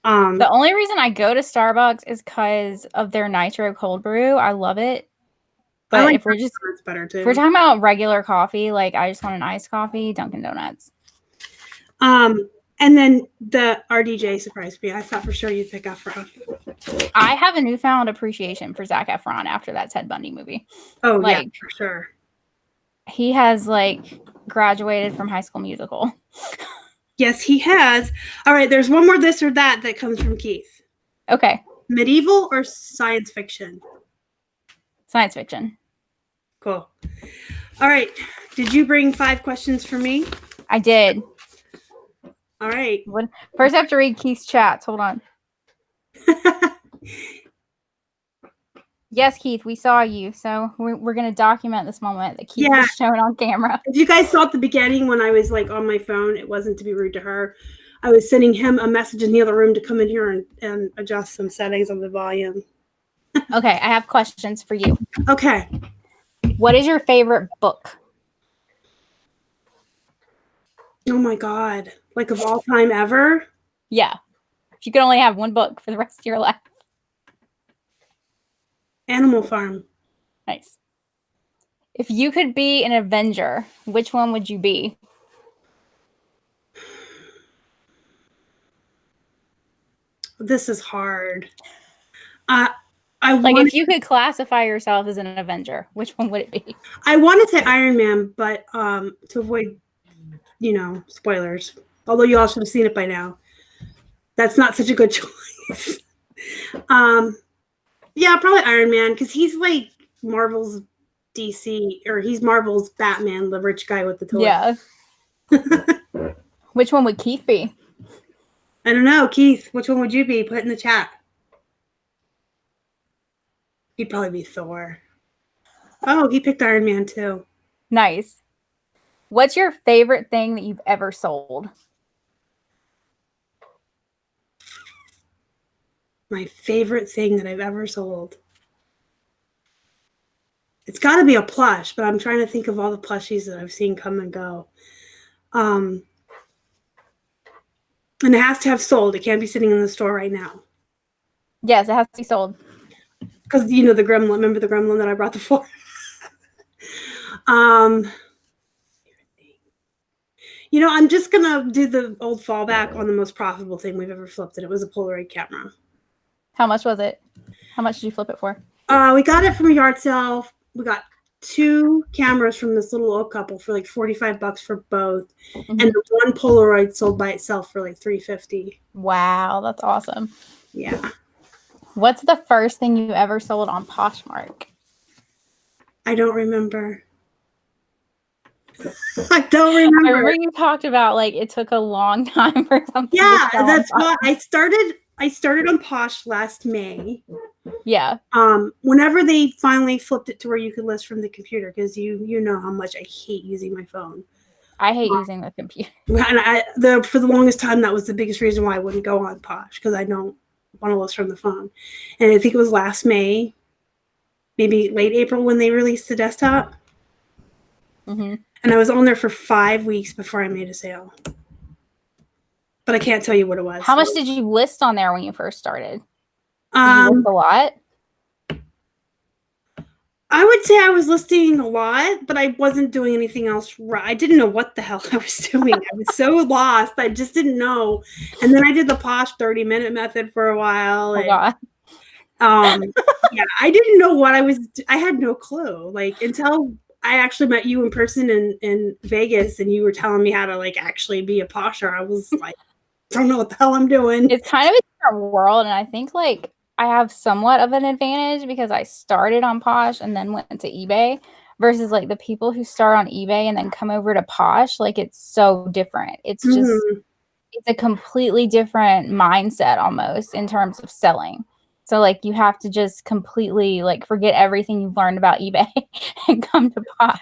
The only reason I go to Starbucks is because of their nitro cold brew. I love it. But like if we're just better too. if we're talking about regular coffee, like I just want an iced coffee, Dunkin' Donuts. And then the RDJ surprised me. I thought for sure you'd pick Efron. I have a newfound appreciation for Zac Efron after that Ted Bundy movie. Oh, like, yeah, for sure. He has like graduated from High School Musical. Yes, he has. All right, there's one more this or that comes from Keith. Okay. Medieval or science fiction? Science fiction. Cool. All right. Did you bring 5 questions for me? I did. All right. First I have to read Keith's chats. Hold on. Yes, Keith, we saw you. So we're going to document this moment that Keith was shown on camera. If you guys saw at the beginning when I was like on my phone, it wasn't to be rude to her. I was sending him a message in the other room to come in here and adjust some settings on the volume. Okay, I have questions for you. Okay. What is your favorite book? Oh my God. Like of all time ever? Yeah. If you could only have one book for the rest of your life. Animal Farm. Nice. If you could be an Avenger, which one would you be? This is hard. If you could classify yourself as an Avenger, which one would it be? I want to say Iron Man, but to avoid, spoilers. Although you all should have seen it by now. That's not such a good choice. Yeah, probably Iron Man, because he's like Marvel's DC, or he's Marvel's Batman, the rich guy with the toy. Yeah. Which one would Keith be? I don't know. Keith, which one would you be? Put it in the chat. He'd probably be Thor. Oh, he picked Iron Man too. Nice. What's your favorite thing that you've ever sold? My favorite thing that I've ever sold. It's got to be a plush, but I'm trying to think of all the plushies that I've seen come and go. And it has to have sold. It can't be sitting in the store right now. Yes, it has to be sold. Because, the gremlin. Remember the gremlin that I brought before? I'm just going to do the old fallback on the most profitable thing we've ever flipped, and it was a Polaroid camera. How much was it? How much did you flip it for? We got it from a yard sale. We got 2 cameras from this little old couple for like $45 for both, Mhm. and the one Polaroid sold by itself for like $350. Wow, that's awesome. Yeah. What's the first thing you ever sold on Poshmark? I don't remember. I don't remember. I remember you talked about like it took a long time for something. Yeah, to sell that's on why I started on Posh last May. Yeah. Whenever they finally flipped it to where you could list from the computer, because you know how much I hate using my phone. I hate using the computer. And for the longest time, that was the biggest reason why I wouldn't go on Posh, because I don't want to list from the phone. And I think it was last May, maybe late April, when they released the desktop. Mm-hmm. And I was on there for 5 weeks before I made a sale. But I can't tell you what it was. How much did you list on there when you first started? Did you list a lot? I would say I was listing a lot, but I wasn't doing anything else right. I didn't know what the hell I was doing. I was so lost. I just didn't know. And then I did the Posh 30-minute method for a while. And, yeah, I didn't know what I had no clue. Like, until I actually met you in person in Vegas, and you were telling me how to like actually be a posher. I was like, I don't know what the hell I'm doing. It's kind of a different world, and I think like I have somewhat of an advantage because I started on Posh and then went to eBay versus like the people who start on eBay and then come over to Posh. Like, it's so different. It's just it's a completely different mindset almost in terms of selling. So like you have to just completely like forget everything you've learned about eBay and come to Posh.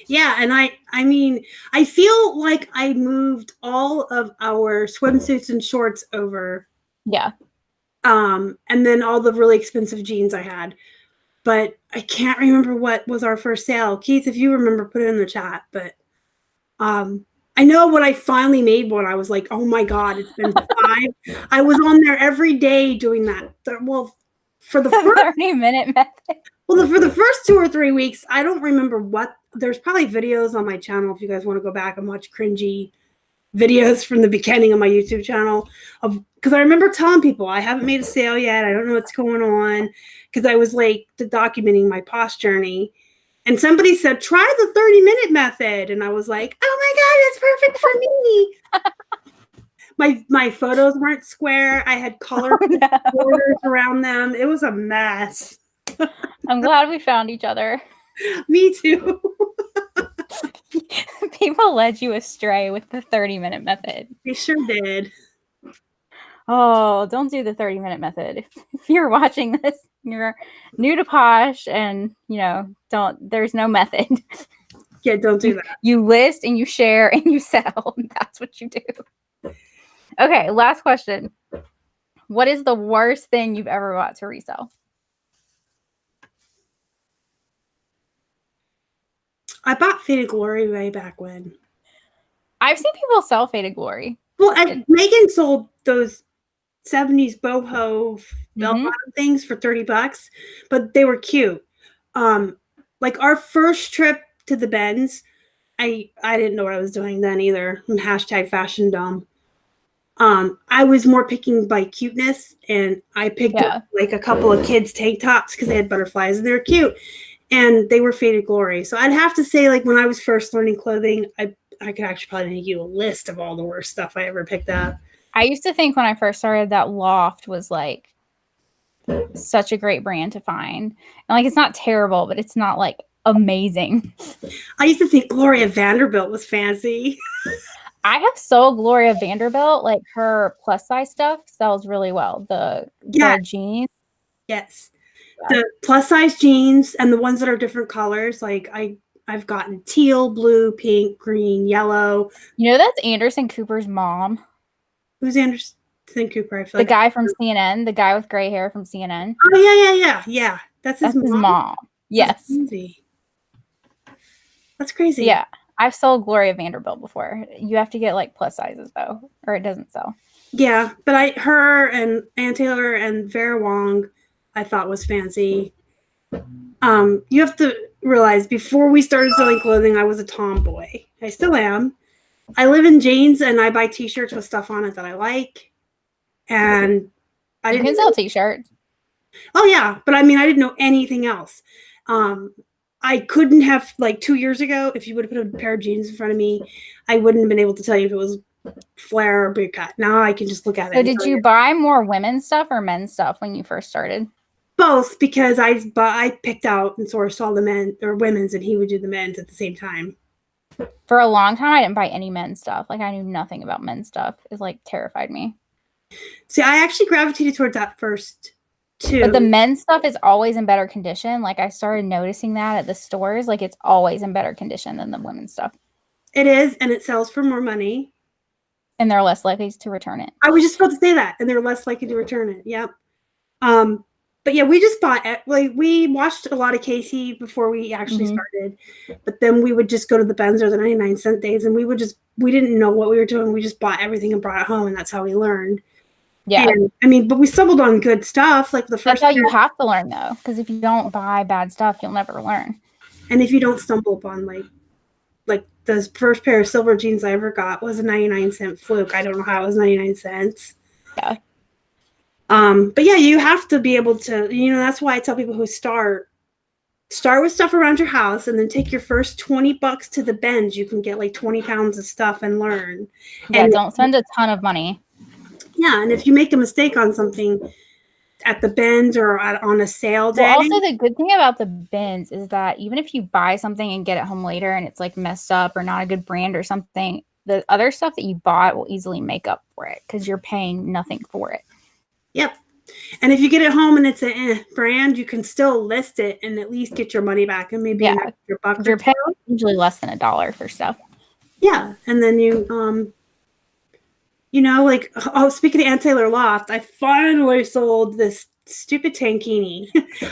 Yeah, and I mean, I feel like I moved all of our swimsuits and shorts over. Yeah. And then all the really expensive jeans I had. But I can't remember what was our first sale. Keith, if you remember, put it in the chat. But I know when I finally made one, I was like, oh my God, it's been 5. I was on there every day doing that. Well, for the first 30-minute method. Well, for the first 2 or 3 weeks, I don't remember what. There's probably videos on my channel if you guys want to go back and watch cringy videos from the beginning of my YouTube channel. Because I remember telling people I haven't made a sale yet. I don't know what's going on. Because I was like documenting my Posh journey. And somebody said, try the 30-minute method. And I was like, oh my God, that's perfect for me. My photos weren't square. I had color borders around them. It was a mess. I'm glad we found each other. Me too. People led you astray with the 30-minute method. They sure did. Oh, don't do the 30-minute method. If you're watching this, you're new to Posh and, there's no method. Yeah, don't do that. You list and you share and you sell. That's what you do. Okay, last question. What is the worst thing you've ever bought to resell? I bought Faded Glory way back when. I've seen people sell Faded Glory. Well, Megan sold those 70s boho bell-bottom things for $30, but they were cute. Like our first trip to the Benz, I didn't know what I was doing then either. I'm #fashion dumb. I was more picking by cuteness, and I picked up like a couple of kids' tank tops because they had butterflies and they were cute. And they were Faded Glory. So I'd have to say, like, when I was first learning clothing, I could actually probably make you a list of all the worst stuff I ever picked up. I used to think when I first started that Loft was, like, such a great brand to find. And, like, it's not terrible, but it's not, like, amazing. I used to think Gloria Vanderbilt was fancy. I have sold Gloria Vanderbilt. Like, her plus-size stuff sells really well. The jeans. Yes. The plus size jeans and the ones that are different colors, like I've gotten teal, blue, pink, green, yellow. You know that's Anderson Cooper's mom. Who's Anderson Cooper? I feel the guy from CNN, the guy with gray hair from CNN. Oh yeah. That's his mom. Yes. That's crazy. Yeah, I've sold Gloria Vanderbilt before. You have to get like plus sizes though, or it doesn't sell. Yeah, but her and Ann Taylor and Vera Wong, I thought was fancy. You have to realize before we started selling clothing, I was a tomboy. I still am. I live in jeans and I buy t-shirts with stuff on it that I like. And you can sell t-shirts. Oh yeah, but I mean, I didn't know anything else. I couldn't have, like 2 years ago, if you would have put a pair of jeans in front of me, I wouldn't have been able to tell you if it was flare or bootcut. Now I can just look at it. So did you buy more women's stuff or men's stuff when you first started? Both, because I picked out and sourced all the men or women's, and he would do the men's at the same time. For a long time, I didn't buy any men's stuff. Like, I knew nothing about men's stuff. It like terrified me. See, I actually gravitated towards that first too. But the men's stuff is always in better condition. Like, I started noticing that at the stores. Like, it's always in better condition than the women's stuff. It is, and it sells for more money. And they're less likely to return it. I was just about to say that, and they're less likely to return it. Yep. But yeah, we just bought it. Like, we watched a lot of Casey before we actually started, but then we would just go to the Benz or the 99-cent days, and we didn't know what we were doing. We just bought everything and brought it home, and that's how we learned. Yeah. And, I mean, but we stumbled on good stuff. Like the first. That's how you have to learn, though, because if you don't buy bad stuff, you'll never learn. And if you don't stumble upon like the first pair of silver jeans I ever got was a 99-cent fluke. I don't know how it was 99 cents. Yeah. But yeah, you have to be able to, that's why I tell people who start with stuff around your house and then take your first $20 to the Benz. You can get like 20 pounds of stuff and learn. Yeah, and don't spend a ton of money. Yeah, and if you make a mistake on something at the Benz or on a sale day. Well, also the good thing about the Benz is that even if you buy something and get it home later and it's like messed up or not a good brand or something, the other stuff that you bought will easily make up for it because you're paying nothing for it. Yep. And if you get it home and it's a brand, you can still list it and at least get your money back and maybe an extra buck. You're paying usually less than $1 for stuff. Yeah. And then speaking of Ann Taylor Loft, I finally sold this stupid tankini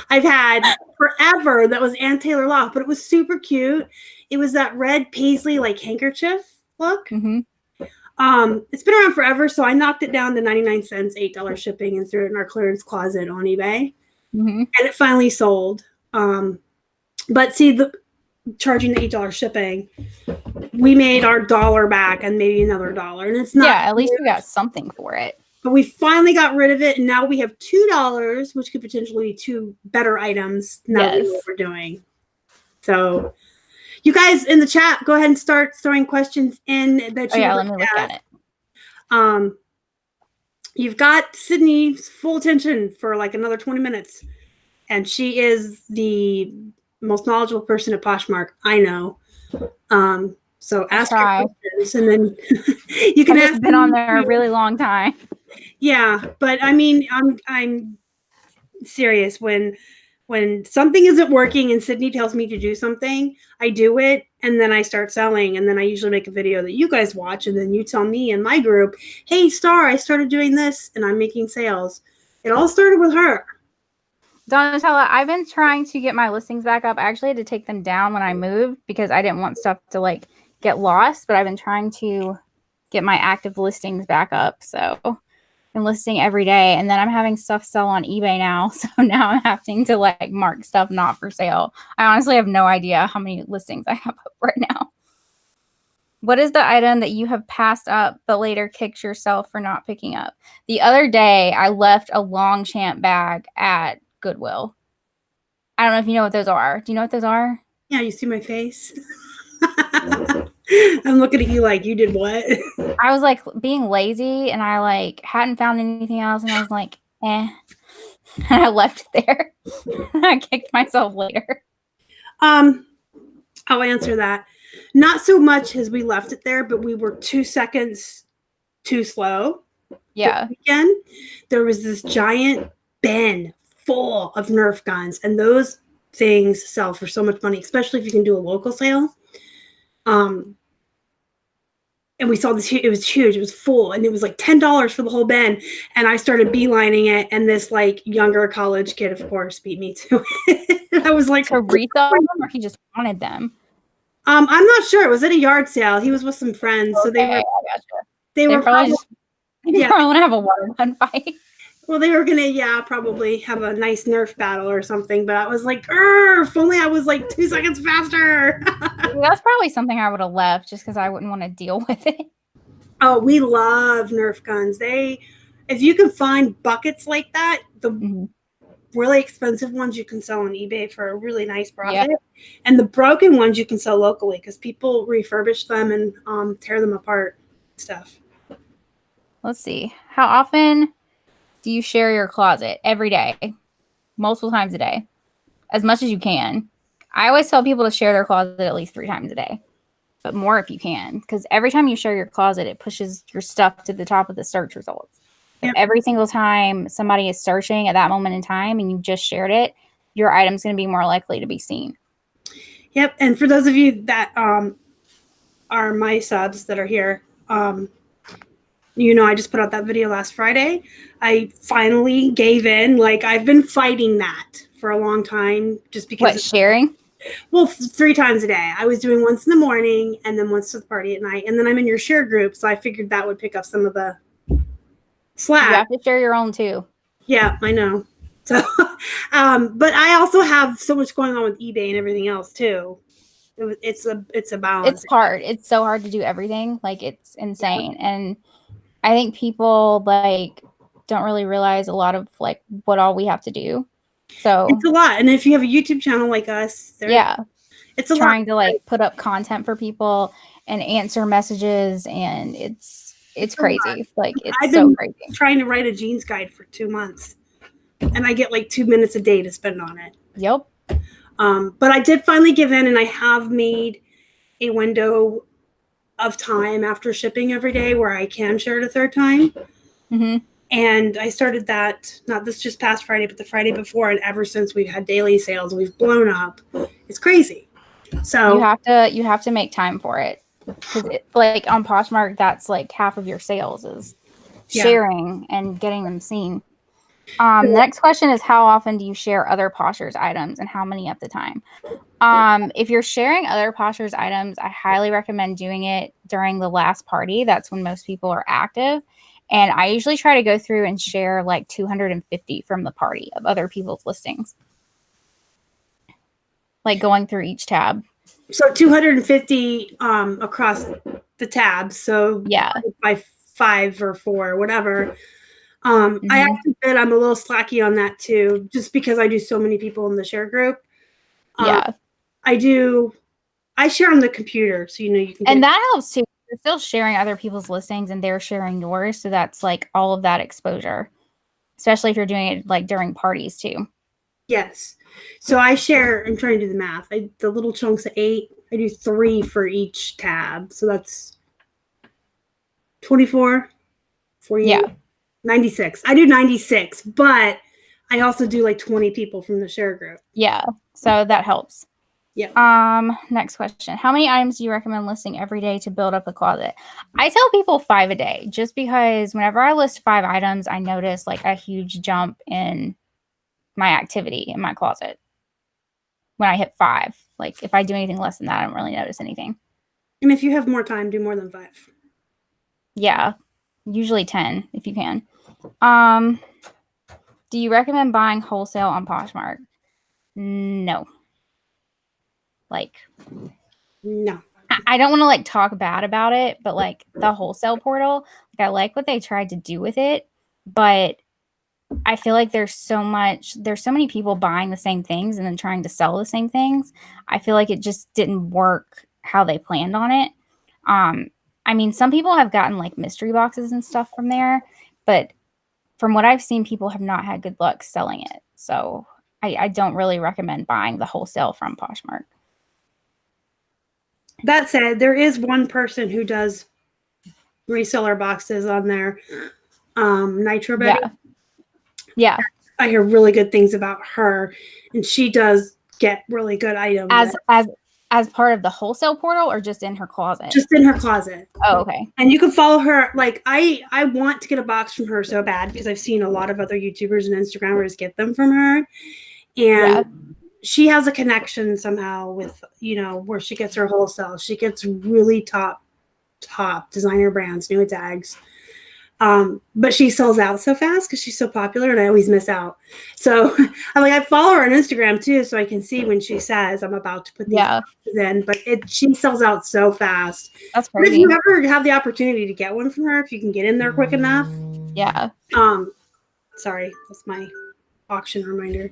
I've had forever that was Ann Taylor Loft, but it was super cute. It was that red paisley like handkerchief look. Mm-hmm. It's been around forever, so I knocked it down to 99 cents, $8 shipping, and threw it in our clearance closet on eBay. Mm-hmm. And it finally sold. But see, charging the $8 shipping, we made our $1 back and maybe another $1. And it's not. Yeah, at least we got something for it. But we finally got rid of it, and now we have $2, which could potentially be 2 better items now that we know what we're doing. So you guys in the chat, go ahead and start throwing questions in that you let me look at it. You've got Sydney's full attention for like another 20 minutes. And she is the most knowledgeable person at Poshmark I know. So ask her questions, and then you can ask. Been on there a really long time. Yeah, but I mean, I'm serious. When something isn't working and Sydney tells me to do something, I do it, and then I start selling, and then I usually make a video that you guys watch, and then you tell me in my group, hey, Star, I started doing this, and I'm making sales. It all started with her. Donatella, I've been trying to get my listings back up. I actually had to take them down when I moved because I didn't want stuff to like get lost, but I've been trying to get my active listings back up. So I'm listing every day, and then I'm having stuff sell on eBay now. So now I'm having to like mark stuff not for sale. I honestly have no idea how many listings I have up right now. What is the item that you have passed up but later kicked yourself for not picking up? The other day, I left a Longchamp bag at Goodwill. I don't know if you know what those are. Do you know what those are? Yeah, you see my face? I'm looking at you like, you did what? I was like being lazy, and I like hadn't found anything else, and I was like, and I left it there. I kicked myself later. I'll answer that. Not so much as we left it there, but we were 2 seconds too slow. Yeah. Again, there was this giant bin full of Nerf guns, and those things sell for so much money, especially if you can do a local sale. And we saw this, it was huge, it was full, and it was like $10 for the whole bin, and I started beelining it, and this like younger college kid, of course, beat me to it. I was like, to resell them, or he just wanted them? I'm not sure. It was at a yard sale. He was with some friends, so they were probably want to have a water gun fight. Well, they were gonna, probably have a nice Nerf battle or something. But I was like, if only I was like 2 seconds faster. That's probably something I would have left just because I wouldn't want to deal with it. Oh, we love Nerf guns. If you can find buckets like that, really expensive ones you can sell on eBay for a really nice profit. Yep. And the broken ones you can sell locally because people refurbish them and tear them apart and stuff. Let's see. How often do you share your closet? Every day. Multiple times a day. As much as you can. I always tell people to share their closet at least 3 times a day. But more if you can. Because every time you share your closet, it pushes your stuff to the top of the search results. So yep. Every single time somebody is searching at that moment in time and you just shared it, your item's going to be more likely to be seen. Yep. And for those of you that are my subs that are here, you know, I just put out that video last Friday. I finally gave in. Like, I've been fighting that for a long time just because. What, sharing? Well, 3 times a day. I was doing once in the morning and then once to the party at night. And then I'm in your share group, so I figured that would pick up some of the slack. You have to share your own too. Yeah, I know. So, but I also have so much going on with eBay and everything else too. It's a balance. It's hard. It's so hard to do everything. Like, it's insane. Yeah. And I think people like don't really realize a lot of like what all we have to do. So it's a lot. And if you have a YouTube channel like us, yeah, it's a trying lot. to like put up content for people and answer messages, and it's crazy. Like, it's so crazy. Trying to write a jeans guide for 2 months, and I get like 2 minutes a day to spend on it. Yep. But I did finally give in, and I have made a window of time after shipping every day where I can share it a 3rd time. Mm-hmm. And I started that, not this just past Friday, but the Friday before. And ever since we've had daily sales, we've blown up. It's crazy. So you have to make time for it. Because like on Poshmark, that's like half of your sales is sharing and getting them seen. The next question is, how often do you share other Poshers items and how many at the time? If you're sharing other Poshers items, I highly recommend doing it during the last party. That's when most people are active. And I usually try to go through and share like 250 from the party of other people's listings. Like going through each tab. So 250 across the tabs. So yeah, by 5 or 4 or whatever. I have to admit I'm a little slacky on that too, just because I do so many people in the share group. Yeah. I share on the computer, so you know you can. And that helps too. You're still sharing other people's listings and they're sharing yours, so that's like all of that exposure. Especially if you're doing it like during parties too. Yes. So I share, I'm trying to do the math. The little chunks of 8, I do 3 for each tab. So that's 24, 48, yeah. 96. I do 96, but I also do like 20 people from the share group. Yeah. So that helps. Yeah. Next question. How many items do you recommend listing every day to build up a closet? I tell people 5 a day, just because whenever I list 5 items, I notice like a huge jump in my activity in my closet. When I hit 5, like if I do anything less than that, I don't really notice anything. And if you have more time, do more than 5. Yeah. Usually 10 if you can. Do you recommend buying wholesale on Poshmark? No. Like, no. I don't want to like talk bad about it, but like the wholesale portal, like I like what they tried to do with it, but I feel like there's so many people buying the same things and then trying to sell the same things. I feel like it just didn't work how they planned on it. I mean, some people have gotten like mystery boxes and stuff from there, but from what I've seen, people have not had good luck selling it. So I don't really recommend buying the wholesale from Poshmark. That said, there is one person who does reseller boxes on there. Nitro Betty. Yeah. Yeah. I hear really good things about her, and she does get really good items. As part of the wholesale portal or just in her closet? Just in her closet. Oh, okay. And you can follow her. Like I want to get a box from her so bad because I've seen a lot of other YouTubers and Instagrammers get them from her. And she has a connection somehow with, you know, where she gets her wholesale. She gets really top designer brands, new tags. But she sells out so fast because she's so popular and I always miss out. So I follow her on Instagram too, so I can see when she says I'm about to put these boxes in, but she sells out so fast. That's crazy. But if you ever have the opportunity to get one from her, if you can get in there quick enough. Yeah. Sorry, that's my auction reminder.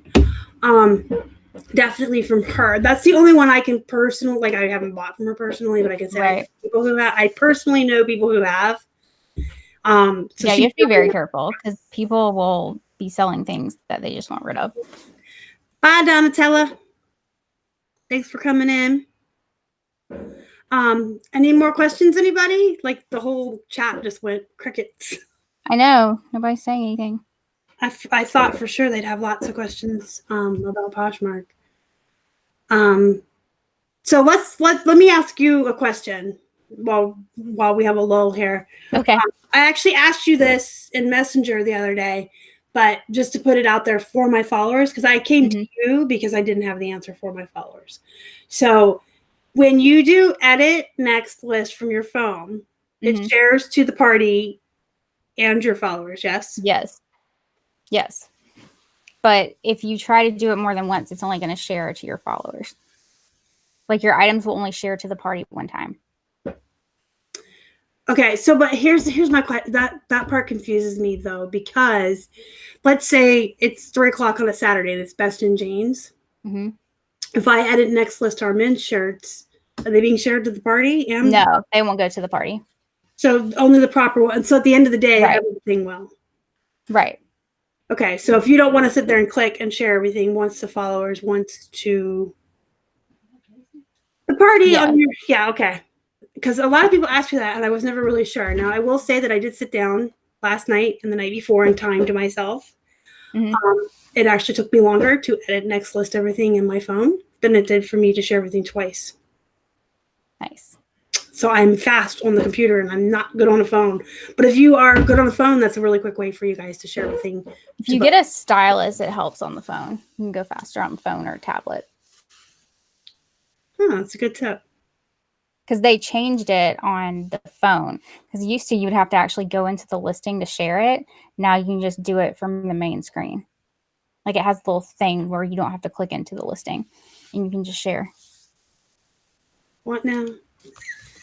Definitely from her. That's the only one I can personally, like, I haven't bought from her personally, but I can say Right. people who have. I personally know people who have. So yeah, you have to be very careful because people will be selling things that they just want rid of. Bye, Donatella. Thanks for coming in. Any more questions, anybody? Like, the whole chat just went crickets. I know. Nobody's saying anything. I thought for sure they'd have lots of questions about Poshmark. So let me ask you a question while we have a lull here. Okay. I actually asked you this in Messenger the other day, but just to put it out there for my followers, because I came to you because I didn't have the answer for my followers. So when you do edit next list from your phone, it shares to the party and your followers, yes? Yes. But if you try to do it more than once, it's only going to share to your followers. Like, your items will only share to the party one time. Okay, so but here's my question. That part confuses me though, because let's say it's 3:00 on a Saturday and it's Best in Jane's. If I edit next list our men's shirts, are they being shared to the party? No, they won't go to the party. So only the proper one. So at the end of the day, everything will. Right. Okay, so if you don't want to sit there and click and share everything once to followers, once to the party on your okay. Because a lot of people ask me that, and I was never really sure. Now, I will say that I did sit down last night and the night before and time to myself. It actually took me longer to edit next list everything in my phone than it did for me to share everything twice. Nice. So I'm fast on the computer and I'm not good on the phone. But if you are good on the phone, that's a really quick way for you guys to share everything. If you get a stylus, it helps on the phone. You can go faster on the phone or tablet. That's a good tip. Because they changed it on the phone. Because used to, you would have to actually go into the listing to share it. Now you can just do it from the main screen. Like, it has a little thing where you don't have to click into the listing. And you can just share. What now?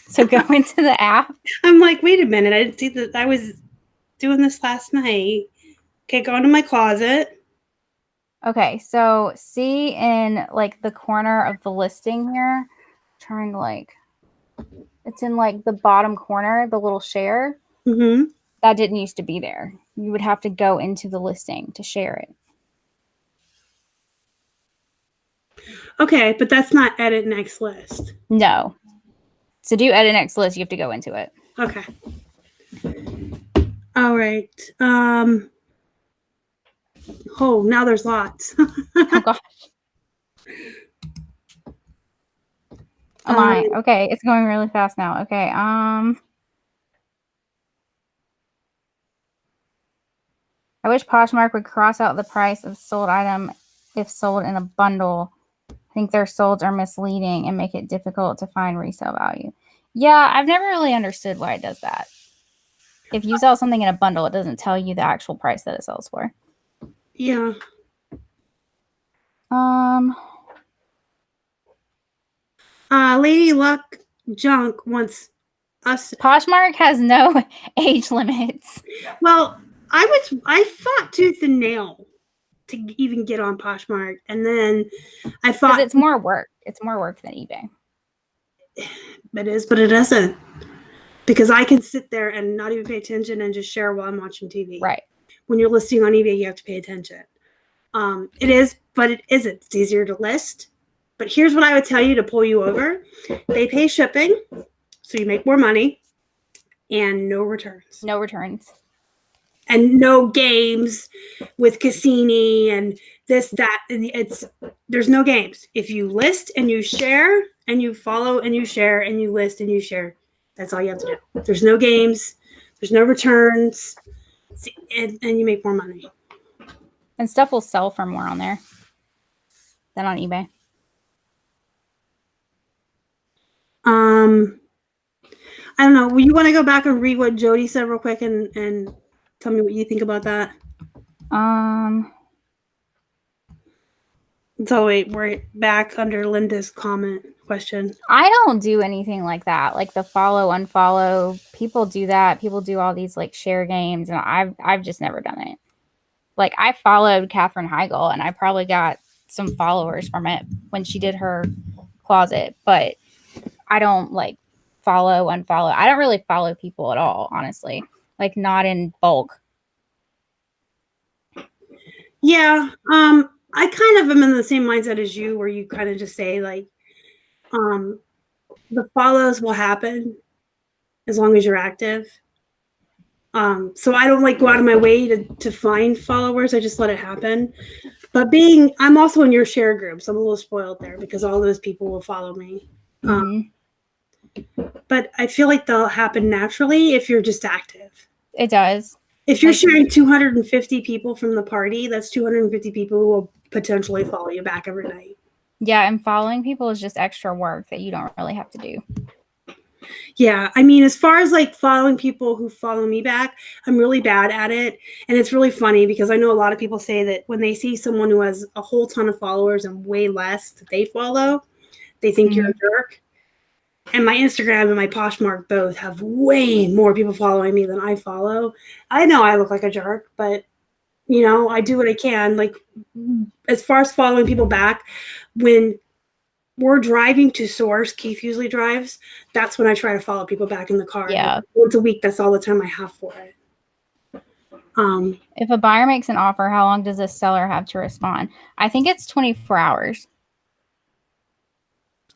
So go into the app. I'm like, wait a minute. I didn't see that. I was doing this last night. Okay, go into my closet. Okay, so see in, like, the corner of the listing here. I'm trying to, like... It's in, like, the bottom corner, the little share. That didn't used to be there. You would have to go into the listing to share it. Okay, but that's not edit next list. No. To do edit next list, you have to go into it. Okay. All right. Oh, now there's lots. Oh, gosh. Oh, my. Okay, it's going really fast now. Okay, I wish Poshmark would cross out the price of sold item if sold in a bundle. I think their solds are misleading and make it difficult to find resale value. Yeah, I've never really understood why it does that. If you sell something in a bundle, it doesn't tell you the actual price that it sells for. Yeah. Lady Luck Junk wants us. Poshmark has no age limits. Well, I fought tooth and nail to even get on Poshmark, and then I thought because it's more work. It's more work than eBay. It is, but it isn't, because I can sit there and not even pay attention and just share while I'm watching TV. Right. When you're listing on eBay, you have to pay attention. It is, but it isn't. It's easier to list. But here's what I would tell you to pull you over. They pay shipping, so you make more money, and no returns. No returns. And no games with Cassini and this, that. And there's no games. If you list and you share and you follow and you share and you list and you share, that's all you have to do. There's no games. There's no returns. And you make more money. And stuff will sell for more on there than on eBay. I don't know. You want to go back and read what Jody said real quick and tell me what you think about that? So wait, we're back under Linda's comment question. I don't do anything like that. Like the follow, unfollow. People do that. People do all these like share games, and I've just never done it. Like, I followed Katherine Heigl, and I probably got some followers from it when she did her closet, but I don't like follow, unfollow. I don't really follow people at all, honestly. Like, not in bulk. Yeah. I kind of am in the same mindset as you, where you kind of just say like, the follows will happen as long as you're active. So I don't like go out of my way to find followers. I just let it happen. But I'm also in your share group, so I'm a little spoiled there because all those people will follow me. But I feel like they'll happen naturally if you're just active. It does. If you're sharing 250 people from the party, that's 250 people who will potentially follow you back every night. Yeah, and following people is just extra work that you don't really have to do. Yeah, I mean, as far as like following people who follow me back, I'm really bad at it. And it's really funny because I know a lot of people say that when they see someone who has a whole ton of followers and way less that they follow, they think you're a jerk. And my Instagram and my Poshmark both have way more people following me than I follow. I know I look like a jerk, but you know, I do what I can. Like, as far as following people back, when we're driving to source, Keith usually drives, that's when I try to follow people back in the car. Yeah. Like, once a week, that's all the time I have for it. If a buyer makes an offer, how long does a seller have to respond? I think it's 24 hours.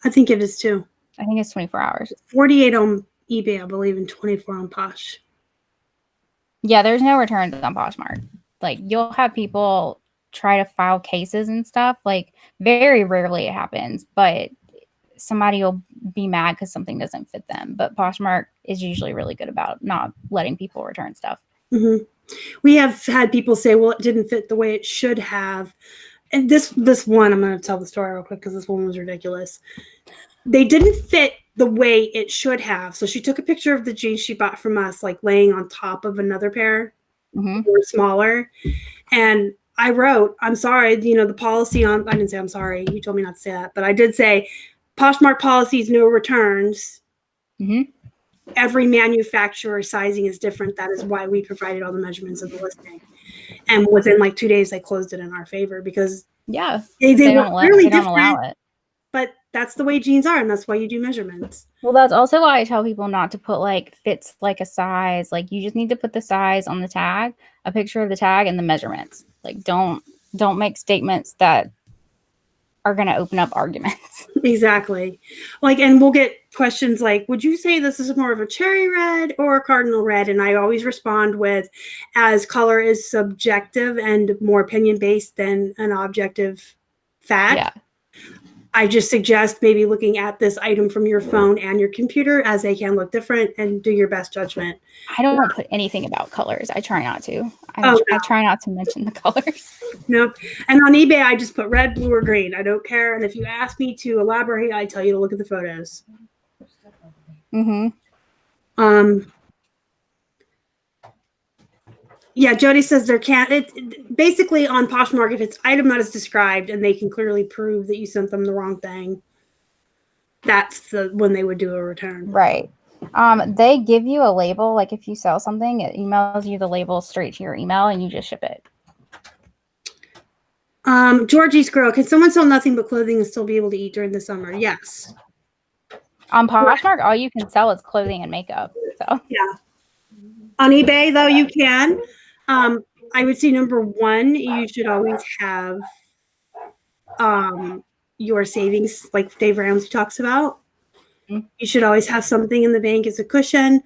I think it is too. I think it's 24 hours. 48 on eBay, I believe, and 24 on Posh. Yeah, there's no returns on Poshmark. Like, you'll have people try to file cases and stuff. Like, very rarely it happens, but somebody will be mad because something doesn't fit them. But Poshmark is usually really good about not letting people return stuff. Mm-hmm. We have had people say, well, it didn't fit the way it should have. And this one, I'm going to tell the story real quick because this one was ridiculous. They didn't fit the way it should have. So she took a picture of the jeans she bought from us, like laying on top of another pair, or smaller. And I wrote, I'm sorry, you know, the policy on, I didn't say I'm sorry. You told me not to say that, but I did say Poshmark policies, no returns. Every manufacturer sizing is different. That is why we provided all the measurements of the listing. And within like 2 days, they closed it in our favor because they don't allow it. But that's the way jeans are, and that's why you do measurements. Well, that's also why I tell people not to put like fits like a size. Like, you just need to put the size on the tag, a picture of the tag, and the measurements. Like, don't make statements that are going to open up arguments. Exactly. Like, and we'll get questions like, would you say this is more of a cherry red or a cardinal red? And I always respond with, as color is subjective and more opinion based than an objective fact. Yeah. I just suggest maybe looking at this item from your phone and your computer, as they can look different, and do your best judgment. I don't put anything about colors. I try not to. I try not to mention the colors. No. And on eBay, I just put red, blue, or green. I don't care. And if you ask me to elaborate, I tell you to look at the photos. Yeah, Jody says there can't. Basically on Poshmark, if it's item not as described and they can clearly prove that you sent them the wrong thing, that's when they would do a return. Right. They give you a label. Like, if you sell something, it emails you the label straight to your email, and you just ship it. Georgie's girl, can someone sell nothing but clothing and still be able to eat during the summer? Yes. On Poshmark, all you can sell is clothing and makeup. So yeah. On eBay, though, you can. I would say number one, you should always have your savings, like Dave Ramsey talks about. You should always have something in the bank as a cushion.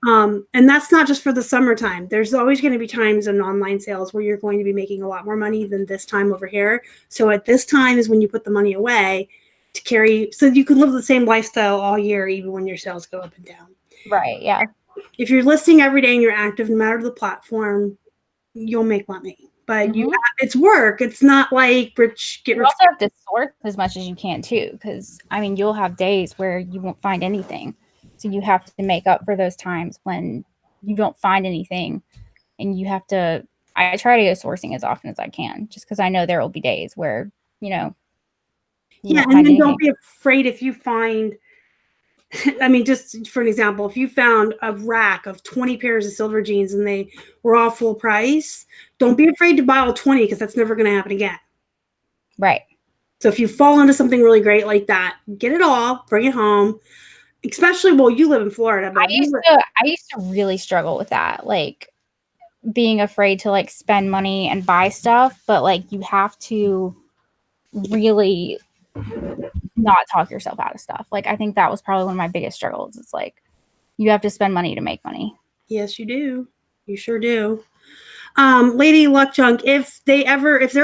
And that's not just for the summertime. There's always going to be times in online sales where you're going to be making a lot more money than this time over here. So at this time is when you put the money away to carry, so you can live the same lifestyle all year, even when your sales go up and down. Right. Yeah. If you're listing every day and you're active, no matter the platform, you'll make money. But it's work. It's not like rich get rich. You also have to source as much as you can too, because I mean, you'll have days where you won't find anything, so you have to make up for those times when you don't find anything, and you have to. I try to go sourcing as often as I can, just because I know there will be days where you and then don't be afraid if you find I mean, just for an example, if you found a rack of 20 pairs of silver jeans and they were all full price, don't be afraid to buy all 20 because that's never going to happen again. Right. So if you fall into something really great like that, get it all, bring it home. Especially, well, you live in Florida, but I used to really struggle with that, like being afraid to like spend money and buy stuff, but like you have to really not talk yourself out of stuff. Like I think that was probably one of my biggest struggles. It's like you have to spend money to make money. Yes, you do. You sure do. Lady Luck Junk, if there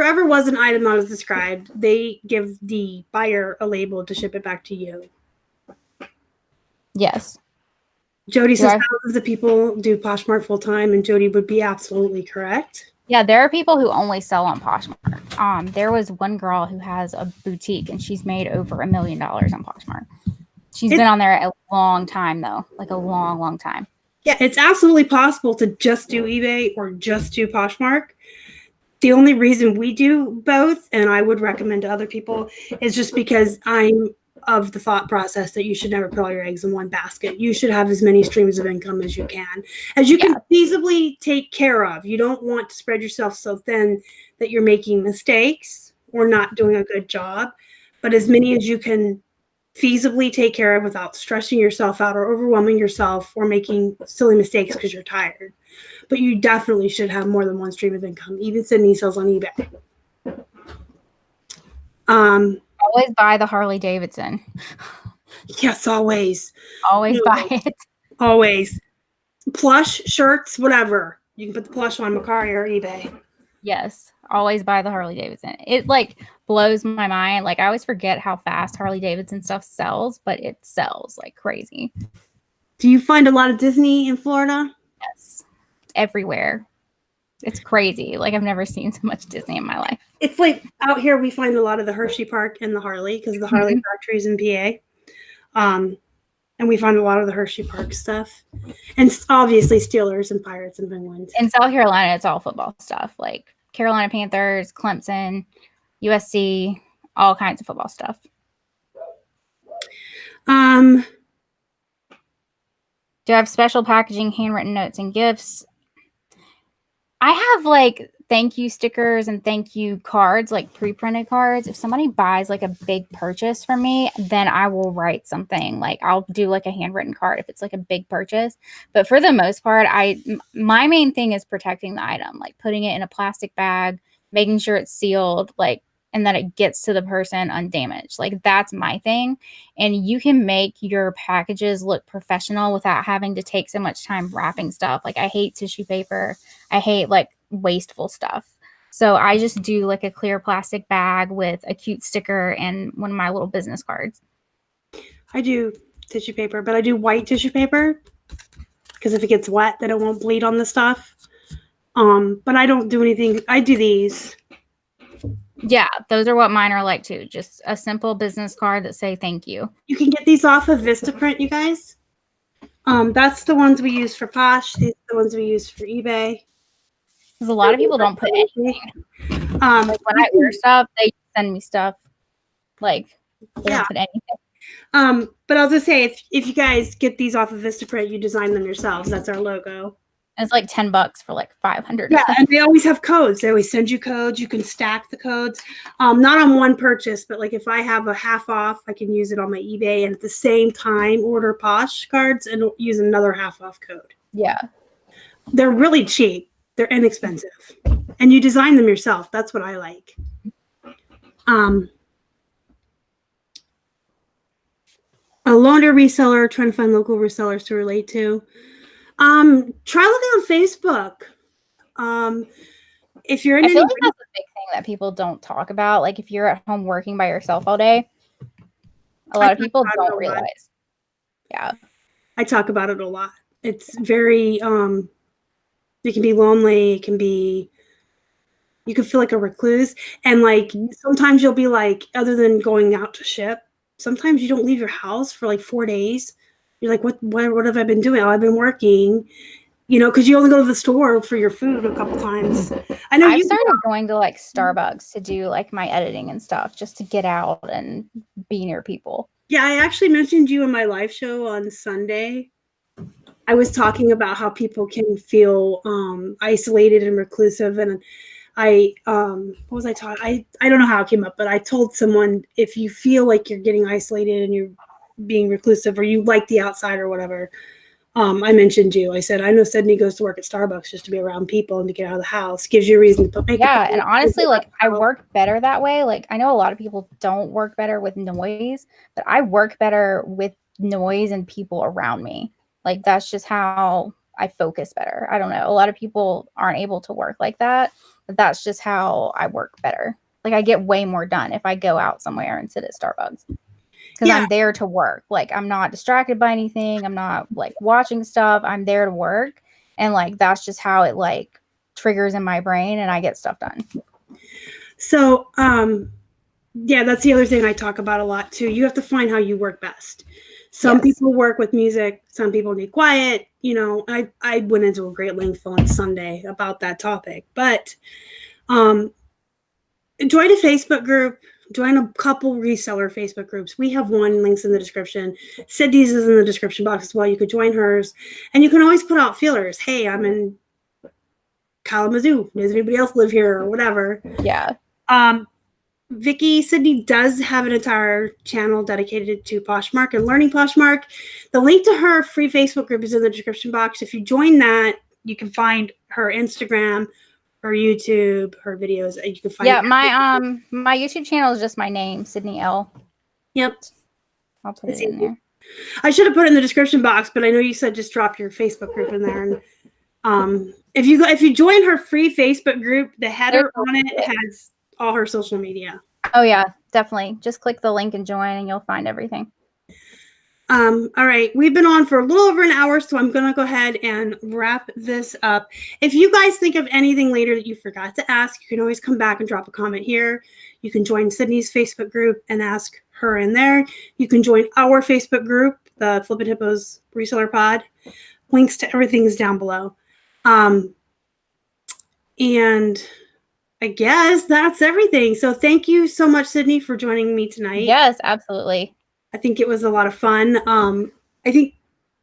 ever was an item not as described, they give the buyer a label to ship it back to you. Yes. Jody says thousands of people do Poshmark full time, and Jody would be absolutely correct. Yeah, there are people who only sell on Poshmark. There was one girl who has a boutique, and she's made over $1 million on Poshmark. She's been on there a long time, though, like a long, long time. Yeah, it's absolutely possible to just do eBay or just do Poshmark. The only reason we do both, and I would recommend to other people, is just because I'm of the thought process that you should never put all your eggs in one basket. You should have as many streams of income as you can feasibly take care of. You don't want to spread yourself so thin that you're making mistakes or not doing a good job, but as many as you can feasibly take care of without stressing yourself out or overwhelming yourself or making silly mistakes because you're tired. But you definitely should have more than one stream of income. Even Sydney sells on eBay. Always buy the Harley Davidson. Yes, always. Always buy it. Always. Plush, shirts, whatever. You can put the plush on Mercari or eBay. Yes, always buy the Harley Davidson. It like blows my mind. Like I always forget how fast Harley Davidson stuff sells, but it sells like crazy. Do you find a lot of Disney in Florida? Yes, everywhere. It's crazy. Like I've never seen so much Disney in my life. It's like out here we find a lot of the Hershey Park and the Harley because the Harley factory is in PA. And we find a lot of the Hershey Park stuff. And obviously Steelers and Pirates and Penguins. In South Carolina, it's all football stuff. Like Carolina Panthers, Clemson, USC, all kinds of football stuff. Do I have special packaging, handwritten notes, and gifts? I have like thank you stickers and thank you cards, like pre-printed cards. If somebody buys like a big purchase from me, then I will write something. Like I'll do like a handwritten card if it's like a big purchase. But for the most part, my main thing is protecting the item, like putting it in a plastic bag, making sure it's sealed, like, and that it gets to the person undamaged. Like that's my thing. And you can make your packages look professional without having to take so much time wrapping stuff. Like I hate tissue paper. I hate like wasteful stuff. So I just do like a clear plastic bag with a cute sticker and one of my little business cards. I do tissue paper, but I do white tissue paper because if it gets wet, then it won't bleed on the stuff. But I don't do anything. I do these. Yeah, those are what mine are like too. Just a simple business card that say thank you. You can get these off of Vistaprint, you guys. That's the ones we use for Posh. These are the ones we use for eBay. Because a lot of people don't put anything. Like when I order stuff, they send me stuff. Like they don't put anything. But I was gonna say, if you guys get these off of Vistaprint, you design them yourselves. That's our logo. It's like $10 for like 500. Yeah, and they always have codes. They always send you codes. You can stack the codes. Not on one purchase, but like if I have a half off, I can use it on my eBay and at the same time order Posh cards and use another half off code. Yeah. They're really cheap. They're inexpensive. And you design them yourself. That's what I like. A loaner reseller, trying to find local resellers to relate to. Try looking on Facebook. If you're in I feel like that's a big thing that people don't talk about. Like if you're at home working by yourself all day, a lot of people don't realize. Yeah. I talk about it a lot. It's very, it can be lonely. It can be, you can feel like a recluse. And like, sometimes you'll be like, other than going out to ship, sometimes you don't leave your house for like 4 days. You're like, what have I been doing? Oh, I've been working, because you only go to the store for your food a couple times. I know I've started going to like Starbucks to do like my editing and stuff just to get out and be near people. Yeah, I actually mentioned you in my live show on Sunday. I was talking about how people can feel isolated and reclusive, and what was I talking? I don't know how it came up, but I told someone if you feel like you're getting isolated and you're being reclusive, or you like the outside or whatever, I mentioned you. I said, I know Sydney goes to work at Starbucks just to be around people and to get out of the house. Gives you a reason to put makeup Yeah, on. and honestly, like I work better that way. Like I know a lot of people don't work better with noise, but I work better with noise and people around me. Like that's just how I focus better. I don't know. A lot of people aren't able to work like that, but that's just how I work better. Like I get way more done if I go out somewhere and sit at Starbucks because Yeah, I'm there to work. Like I'm not distracted by anything. I'm not like watching stuff. I'm there to work. And like that's just how it like triggers in my brain and I get stuff done. so yeah, that's the other thing I talk about a lot too. You have to find how you work best. Some Yes. people work with music, some people need quiet. You know, I went into a great length on Sunday about that topic. But join a Facebook group, join a couple reseller Facebook groups. We have one, links in the description. Sydney's is in the description box as well. You could join hers, and you can always put out feelers. Hey, I'm in Kalamazoo. Does anybody else live here or whatever? Yeah. Vicky Sydney does have an entire channel dedicated to Poshmark and learning Poshmark. The link to her free Facebook group is in the description box. If you join that, you can find her Instagram, her YouTube, her videos. You can find my YouTube channel is just my name, Sydney L. Yep. I'll put it in there. I should have put it in the description box, but I know you said just drop your Facebook group in there. And if you join her free Facebook group, the header on it has all her social media. Oh yeah, definitely. Just click the link and join and you'll find everything. All right. We've been on for a little over an hour, so I'm going to go ahead and wrap this up. If you guys think of anything later that you forgot to ask, you can always come back and drop a comment here. You can join Sydney's Facebook group and ask her in there. You can join our Facebook group, the Flippin' Hippos Reseller Pod. Links to everything is down below. And I guess that's everything. So thank you so much, Sydney, for joining me tonight. Yes, absolutely. I think it was a lot of fun. I think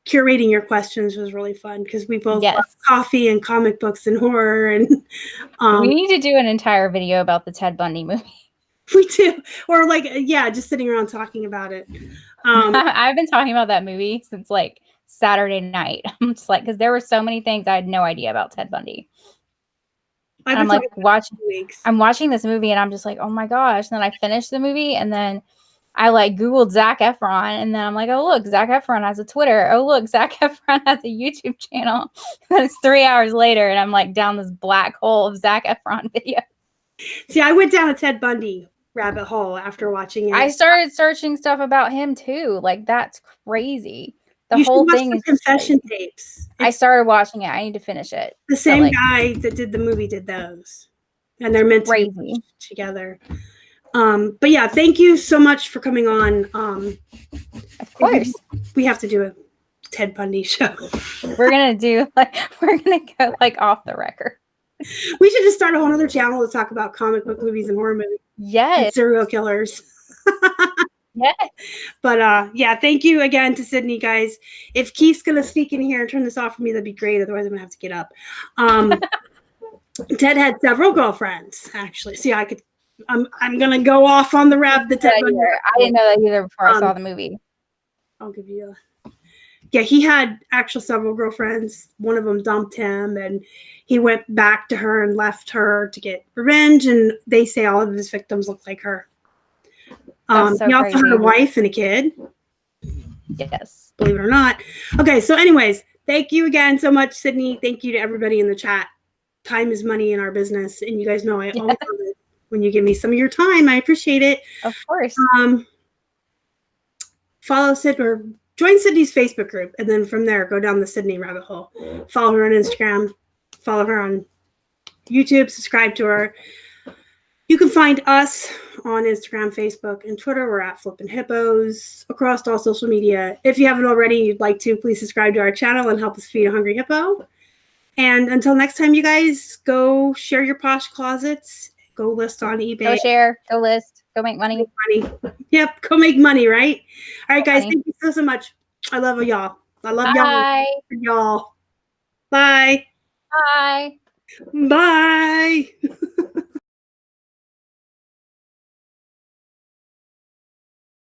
curating your questions was really fun because we both love coffee and comic books and horror. And we need to do an entire video about the Ted Bundy movie. We do. Or like, yeah, just sitting around talking about it. I've been talking about that movie since like Saturday night. I'm just like, because there were so many things I had no idea about Ted Bundy. I'm like I'm watching this movie and I'm just like, oh my gosh. And then I finished the movie and then I like Googled Zac Efron and then I'm like, oh look, Zac Efron has a Twitter. Oh look, Zac Efron has a YouTube channel. And it's 3 hours later and I'm like down this black hole of Zac Efron videos. See, I went down a Ted Bundy rabbit hole after watching it. I started searching stuff about him too. Like that's crazy. The whole thing is confession tapes. I started watching it. I need to finish it. The same guy that did the movie did those, and they're meant to be together. But yeah, thank you so much for coming on. Of course, we have to do a Ted Bundy show. We're gonna go like off the record. We should just start a whole other channel to talk about comic book movies and horror movies. Yes, and serial killers. Yes. But yeah, thank you again to Sydney, guys. If Keith's gonna sneak in here and turn this off for me, that'd be great. Otherwise, I'm gonna have to get up. Ted had several girlfriends, actually. See, I'm gonna go off on the rap. The Ted. I didn't know that either before I saw the movie. I'll give you yeah, he had actually several girlfriends. One of them dumped him, and he went back to her and left her to get revenge. And they say all of his victims look like her. He also had a wife and a kid. Yes. Believe it or not. Okay, so anyways, thank you again so much, Sydney. Thank you to everybody in the chat. Time is money in our business, and you guys know I always love it when you give me some of your time. I appreciate it. Of course. Follow Sydney or join Sydney's Facebook group, and then from there, go down the Sydney rabbit hole. Follow her on Instagram. Follow her on YouTube. Subscribe to her. You can find us on Instagram, Facebook, and Twitter. We're at Flippin' Hippos across all social media. If you haven't already, you'd like to, please subscribe to our channel and help us feed a hungry hippo. And until next time, you guys, go share your Posh Closets. Go list on eBay. Go share, go list, go make money. Yep, go make money, right? All right, guys, money. thank you so much. I love y'all. I love Bye. y'all. Bye. Bye. Bye.